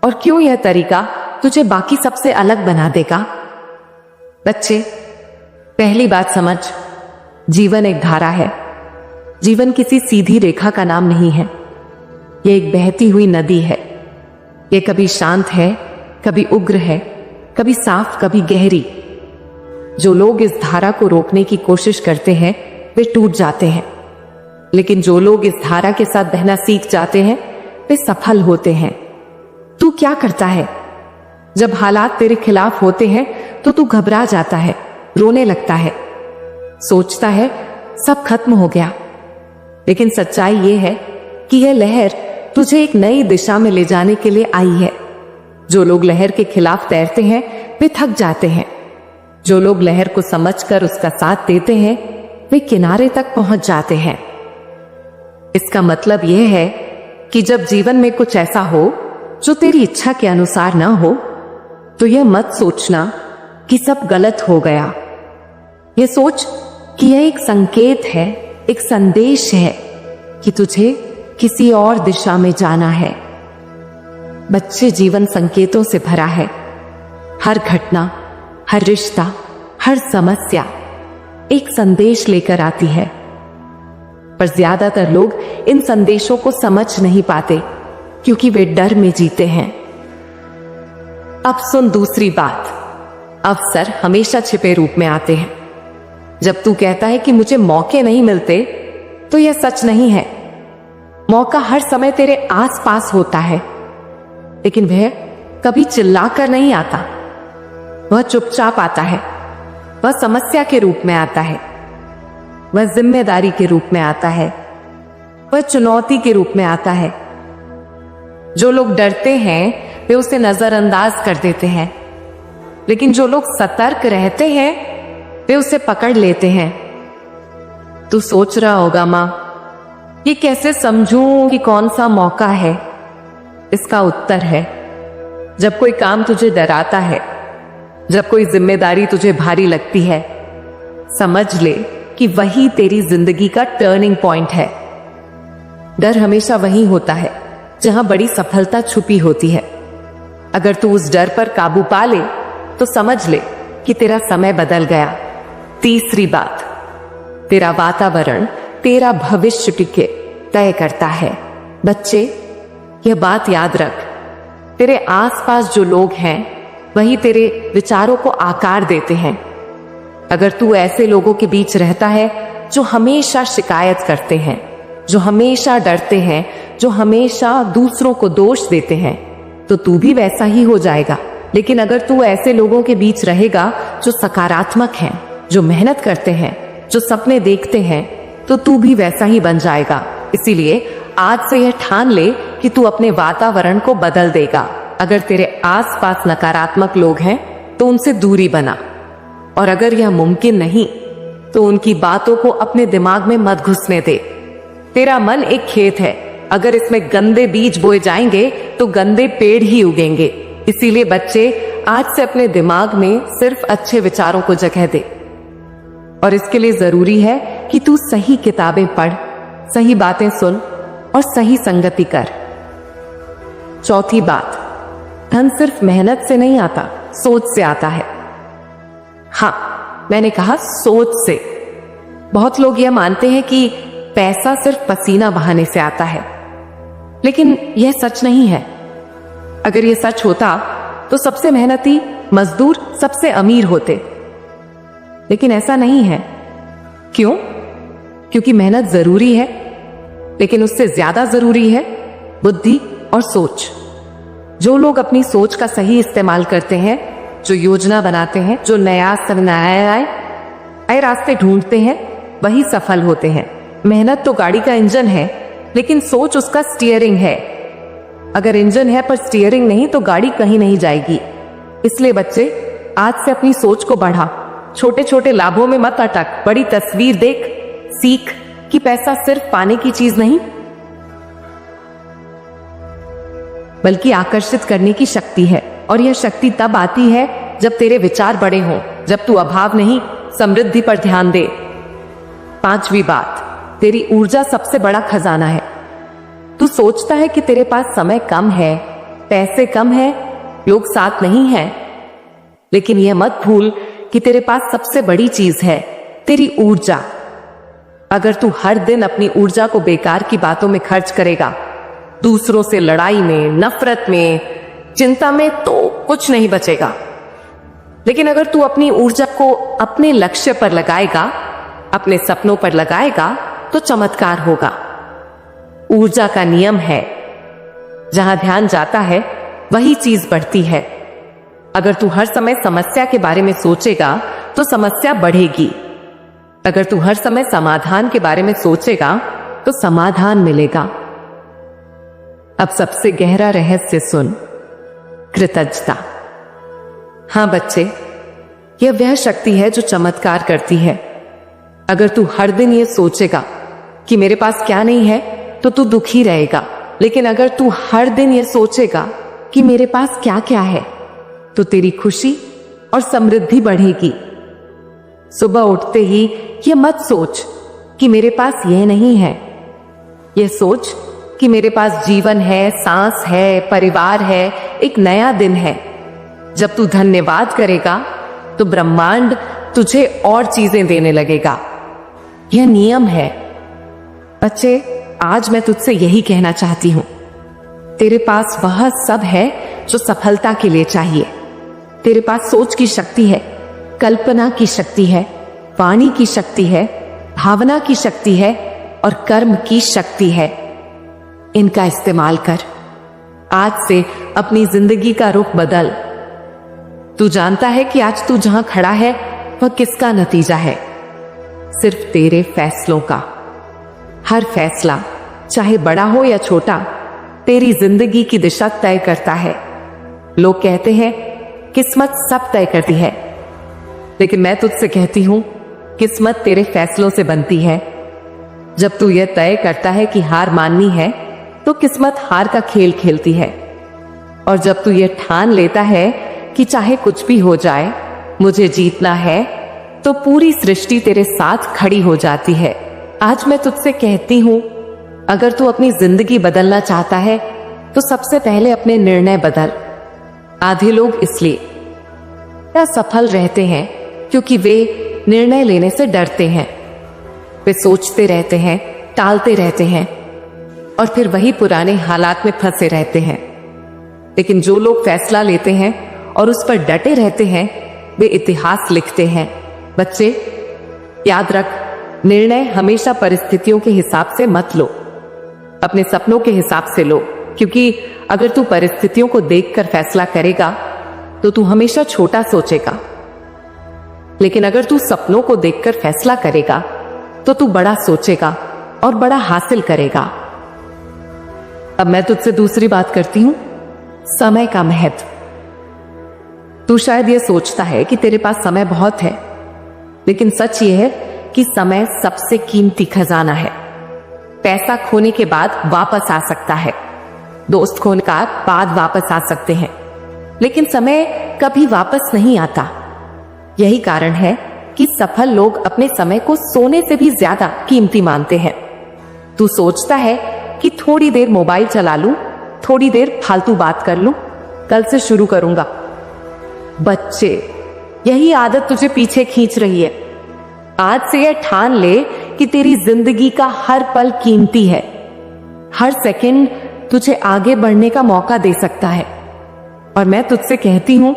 और क्यों यह तरीका तुझे बाकी सबसे अलग बना देगा। बच्चे, पहली बात समझ, जीवन एक धारा है। जीवन किसी सीधी रेखा का नाम नहीं है, यह एक बहती हुई नदी है। यह कभी शांत है, कभी उग्र है, कभी साफ, कभी गहरी। जो लोग इस धारा को रोकने की कोशिश करते हैं वे टूट जाते हैं, लेकिन जो लोग इस धारा के साथ बहना सीख जाते हैं वे सफल होते हैं। तू क्या करता है? जब हालात तेरे खिलाफ होते हैं तो तू घबरा जाता है, रोने लगता है, सोचता है सब खत्म हो गया। लेकिन सच्चाई यह है कि यह लहर तुझे एक नई दिशा में ले जाने के लिए आई है। जो लोग लहर के खिलाफ तैरते हैं वे थक जाते हैं। जो लोग लहर को समझकर उसका साथ देते हैं वे किनारे तक पहुंच जाते हैं। इसका मतलब यह है कि जब जीवन में कुछ ऐसा हो जो तेरी इच्छा के अनुसार ना हो तो यह मत सोचना कि सब गलत हो गया। यह सोच कि यह एक संकेत है, एक संदेश है कि तुझे किसी और दिशा में जाना है। बच्चे, जीवन संकेतों से भरा है। हर घटना, हर रिश्ता, हर समस्या एक संदेश लेकर आती है, पर ज्यादातर लोग इन संदेशों को समझ नहीं पाते क्योंकि वे डर में जीते हैं। अब सुन दूसरी बात, अवसर हमेशा छिपे रूप में आते हैं। जब तू कहता है कि मुझे मौके नहीं मिलते तो यह सच नहीं है। मौका हर समय तेरे आसपास होता है, लेकिन वह कभी चिल्लाकर नहीं आता। वह चुपचाप आता है, वह समस्या के रूप में आता है, वह जिम्मेदारी के रूप में आता है, वह चुनौती के रूप में आता है। जो लोग डरते हैं वे उसे नजरअंदाज कर देते हैं, लेकिन जो लोग सतर्क रहते हैं वे उसे पकड़ लेते हैं। तू सोच रहा होगा, मां ये कैसे समझूं कि कौन सा मौका है? इसका उत्तर है, जब कोई काम तुझे डराता है, जब कोई जिम्मेदारी तुझे भारी लगती है, समझ ले कि वही तेरी जिंदगी का टर्निंग पॉइंट है। डर हमेशा वही होता है जहां बड़ी सफलता छुपी होती है। अगर तू उस डर पर काबू पा ले तो समझ ले कि तेरा समय बदल गया। तीसरी बात, तेरा वातावरण तेरा भविष्य टिके तय करता है। बच्चे, यह बात याद रख, तेरे आसपास जो लोग हैं वही तेरे विचारों को आकार देते हैं। अगर तू ऐसे लोगों के बीच रहता है जो हमेशा शिकायत करते हैं, जो हमेशा डरते हैं, जो हमेशा दूसरों को दोष देते हैं, तो तू भी वैसा ही हो जाएगा। लेकिन अगर तू ऐसे लोगों के बीच रहेगा जो सकारात्मक हैं, जो मेहनत करते हैं, जो सपने देखते हैं, तो तू भी वैसा ही बन जाएगा। इसीलिए आज से यह ठान ले कि तू अपने वातावरण को बदल देगा। अगर तेरे आसपास नकारात्मक लोग हैं तो उनसे दूरी बना, और अगर यह मुमकिन नहीं तो उनकी बातों को अपने दिमाग में मत घुसने दे। तेरा मन एक खेत है, अगर इसमें गंदे बीज बोए जाएंगे तो गंदे पेड़ ही उगेंगे। इसीलिए बच्चे, आज से अपने दिमाग में सिर्फ अच्छे विचारों को जगह दे, और इसके लिए जरूरी है कि तू सही किताबें पढ़, सही बातें सुन और सही संगति कर। चौथी बात, धन सिर्फ मेहनत से नहीं आता, सोच से आता है। हाँ, मैंने कहा सोच से। बहुत लोग यह मानते हैं कि पैसा सिर्फ पसीना बहाने से आता है, लेकिन यह सच नहीं है। अगर यह सच होता तो सबसे मेहनती मजदूर सबसे अमीर होते, लेकिन ऐसा नहीं है। क्यों? क्योंकि मेहनत जरूरी है, लेकिन उससे ज्यादा जरूरी है बुद्धि और सोच। जो लोग अपनी सोच का सही इस्तेमाल करते हैं, जो योजना बनाते हैं, जो नए रास्ते ढूंढते हैं, वही सफल होते हैं। मेहनत तो गाड़ी का इंजन है, लेकिन सोच उसका स्टीयरिंग है। अगर इंजन है पर स्टीयरिंग नहीं तो गाड़ी कहीं नहीं जाएगी। इसलिए बच्चे, आज से अपनी सोच को बढ़ा, छोटे छोटे लाभों में मत अटक, बड़ी तस्वीर देख। सीख कि पैसा सिर्फ पाने की चीज नहीं, बल्कि आकर्षित करने की शक्ति है। और यह शक्ति तब आती है जब तेरे विचार बड़े हों, जब तू अभाव नहीं समृद्धि पर ध्यान दे। पांचवी बात, तेरी ऊर्जा सबसे बड़ा खजाना है। तू सोचता है कि तेरे पास समय कम है, पैसे कम है, लोग साथ नहीं हैं, लेकिन यह मत भूल कि तेरे पास सबसे बड़ी चीज है, तेरी ऊर्जा। अगर तू हर दिन अपनी ऊर्जा को बेकार की बातों में खर्च करेगा, दूसरों से लड़ाई में, नफरत में, चिंता में, तो कुछ नहीं बचेगा। लेकिन अगर तू अपनी ऊर्जा को अपने लक्ष्य पर लगाएगा, अपने सपनों पर लगाएगा, तो चमत्कार होगा। ऊर्जा का नियम है, जहां ध्यान जाता है वही चीज बढ़ती है। अगर तू हर समय समस्या के बारे में सोचेगा तो समस्या बढ़ेगी। अगर तू हर समय समाधान के बारे में सोचेगा तो समाधान मिलेगा। अब सबसे गहरा रहस्य सुन, कृतज्ञता। हां बच्चे, यह वह शक्ति है जो चमत्कार करती है। अगर तू हर दिन यह सोचेगा कि मेरे पास क्या नहीं है, तो तू दुखी रहेगा। लेकिन अगर तू हर दिन यह सोचेगा कि मेरे पास क्या क्या है, तो तेरी खुशी और समृद्धि बढ़ेगी। सुबह उठते ही यह मत सोच कि मेरे पास यह नहीं है, यह सोच कि मेरे पास जीवन है, सांस है, परिवार है, एक नया दिन है। जब तू धन्यवाद करेगा तो ब्रह्मांड तुझे और चीजें देने लगेगा। यह नियम है। बच्चे, आज मैं तुझसे यही कहना चाहती हूं, तेरे पास वह सब है जो सफलता के लिए चाहिए। तेरे पास सोच की शक्ति है, कल्पना की शक्ति है, वाणी की शक्ति है, भावना की शक्ति है और कर्म की शक्ति है। इनका इस्तेमाल कर। आज से अपनी जिंदगी का रुख बदल। तू जानता है कि आज तू जहां खड़ा है वह किसका नतीजा है? सिर्फ तेरे फैसलों का। हर फैसला, चाहे बड़ा हो या छोटा, तेरी जिंदगी की दिशा तय करता है। लोग कहते हैं किस्मत सब तय करती है, लेकिन मैं तुझसे कहती हूं, किस्मत तेरे फैसलों से बनती है। जब तू यह तय करता है कि हार माननी है, तो किस्मत हार का खेल खेलती है। और जब तू यह ठान लेता है कि चाहे कुछ भी हो जाए, मुझे जीतना है, तो पूरी सृष्टि तेरे साथ खड़ी हो जाती है। आज मैं तुझसे कहती हूं, अगर तू अपनी जिंदगी बदलना चाहता है तो सबसे पहले अपने निर्णय बदल। आधे लोग इसलिए असफल रहते हैं क्योंकि वे निर्णय लेने से डरते हैं। वे सोचते रहते हैं, टालते रहते हैं और फिर वही पुराने हालात में फंसे रहते हैं। लेकिन जो लोग फैसला लेते हैं और उस पर डटे रहते हैं, वे इतिहास लिखते हैं। बच्चे, याद रख, निर्णय हमेशा परिस्थितियों के हिसाब से मत लो, अपने सपनों के हिसाब से लो। क्योंकि अगर तू परिस्थितियों को देखकर फैसला करेगा तो तू हमेशा छोटा सोचेगा, लेकिन अगर तू सपनों को देखकर फैसला करेगा तो तू बड़ा सोचेगा और बड़ा हासिल करेगा। अब मैं तुझसे दूसरी बात करती हूं, समय का महत्व। तू शायद ये सोचता है कि तेरे पास समय बहुत है, लेकिन सच ये है कि समय सबसे कीमती खजाना है। पैसा खोने के बाद वापस आ सकता है, दोस्त खोने के बाद वापस आ सकते हैं, लेकिन समय कभी वापस नहीं आता। यही कारण है कि सफल लोग अपने समय को सोने से भी ज्यादा कीमती मानते हैं। तू सोचता है कि थोड़ी देर मोबाइल चला लूं, थोड़ी देर फालतू बात कर लूं, कल से शुरू करूंगा। बच्चे, यही आदत तुझे पीछे खींच रही है। आज से यह ठान ले कि तेरी जिंदगी का हर पल कीमती है। हर सेकंड तुझे आगे बढ़ने का मौका दे सकता है। और मैं तुझसे कहती हूं,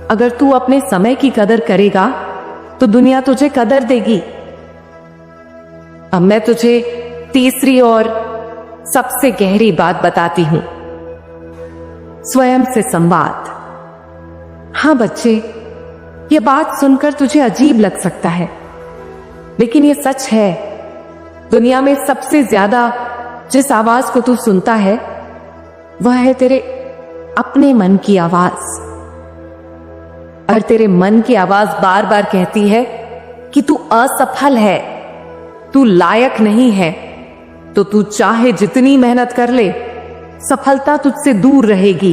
अगर तू अपने समय की कदर करेगा तो दुनिया तुझे कदर देगी। अब मैं तुझे तीसरी और सबसे गहरी बात बताती हूं, स्वयं से संवाद। हां बच्चे, यह बात सुनकर तुझे अजीब लग सकता है, लेकिन यह सच है। दुनिया में सबसे ज्यादा जिस आवाज को तू सुनता है वह है तेरे अपने मन की आवाज। और तेरे मन की आवाज बार बार कहती है कि तू असफल है, तू लायक नहीं है, तो तू चाहे जितनी मेहनत कर ले, सफलता तुझसे दूर रहेगी।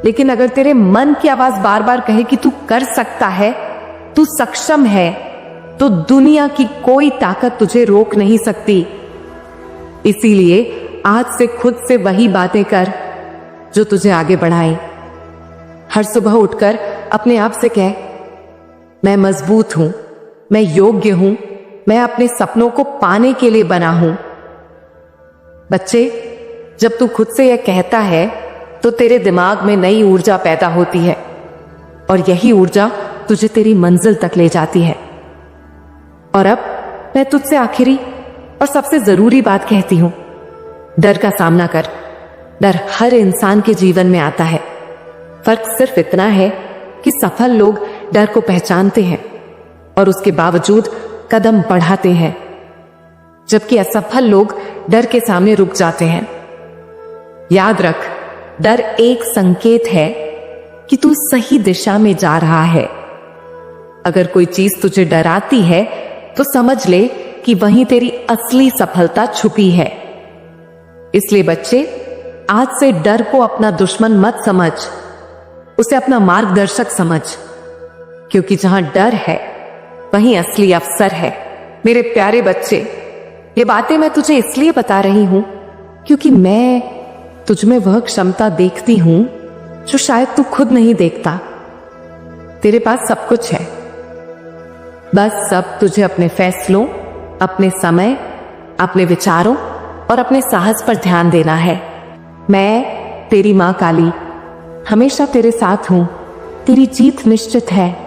लेकिन अगर तेरे मन की आवाज बार बार कहे कि तू कर सकता है, तू सक्षम है, तो दुनिया की कोई ताकत तुझे रोक नहीं सकती। इसीलिए आज से खुद से वही बातें कर जो तुझे आगे बढ़ाए। हर सुबह उठकर अपने आप से कह, मैं मजबूत हूं, मैं योग्य हूं, मैं अपने सपनों को पाने के लिए बना हूं। बच्चे, जब तू खुद से यह कहता है तो तेरे दिमाग में नई ऊर्जा पैदा होती है, और यही ऊर्जा तुझे तेरी मंजिल तक ले जाती है। और अब मैं तुझसे आखिरी और सबसे जरूरी बात कहती हूं, डर का सामना कर। डर हर इंसान के जीवन में आता है। फर्क सिर्फ इतना है कि सफल लोग डर को पहचानते हैं और उसके बावजूद कदम बढ़ाते हैं, जबकि असफल लोग डर के सामने रुक जाते हैं। याद रख, डर एक संकेत है कि तू सही दिशा में जा रहा है। अगर कोई चीज तुझे डराती है तो समझ ले कि वहीं तेरी असली सफलता छुपी है। इसलिए बच्चे, आज से डर को अपना दुश्मन मत समझ, उसे अपना मार्गदर्शक समझ, क्योंकि जहां डर है वहीं असली अवसर है। मेरे प्यारे बच्चे, ये बातें मैं तुझे इसलिए बता रही हूं क्योंकि मैं तुझमें वह क्षमता देखती हूं जो शायद तू खुद नहीं देखता। तेरे पास सब कुछ है, बस सब तुझे अपने फैसलों, अपने समय, अपने विचारों और अपने साहस पर ध्यान देना है। मैं तेरी मां काली हमेशा तेरे साथ हूं। तेरी जीत निश्चित है।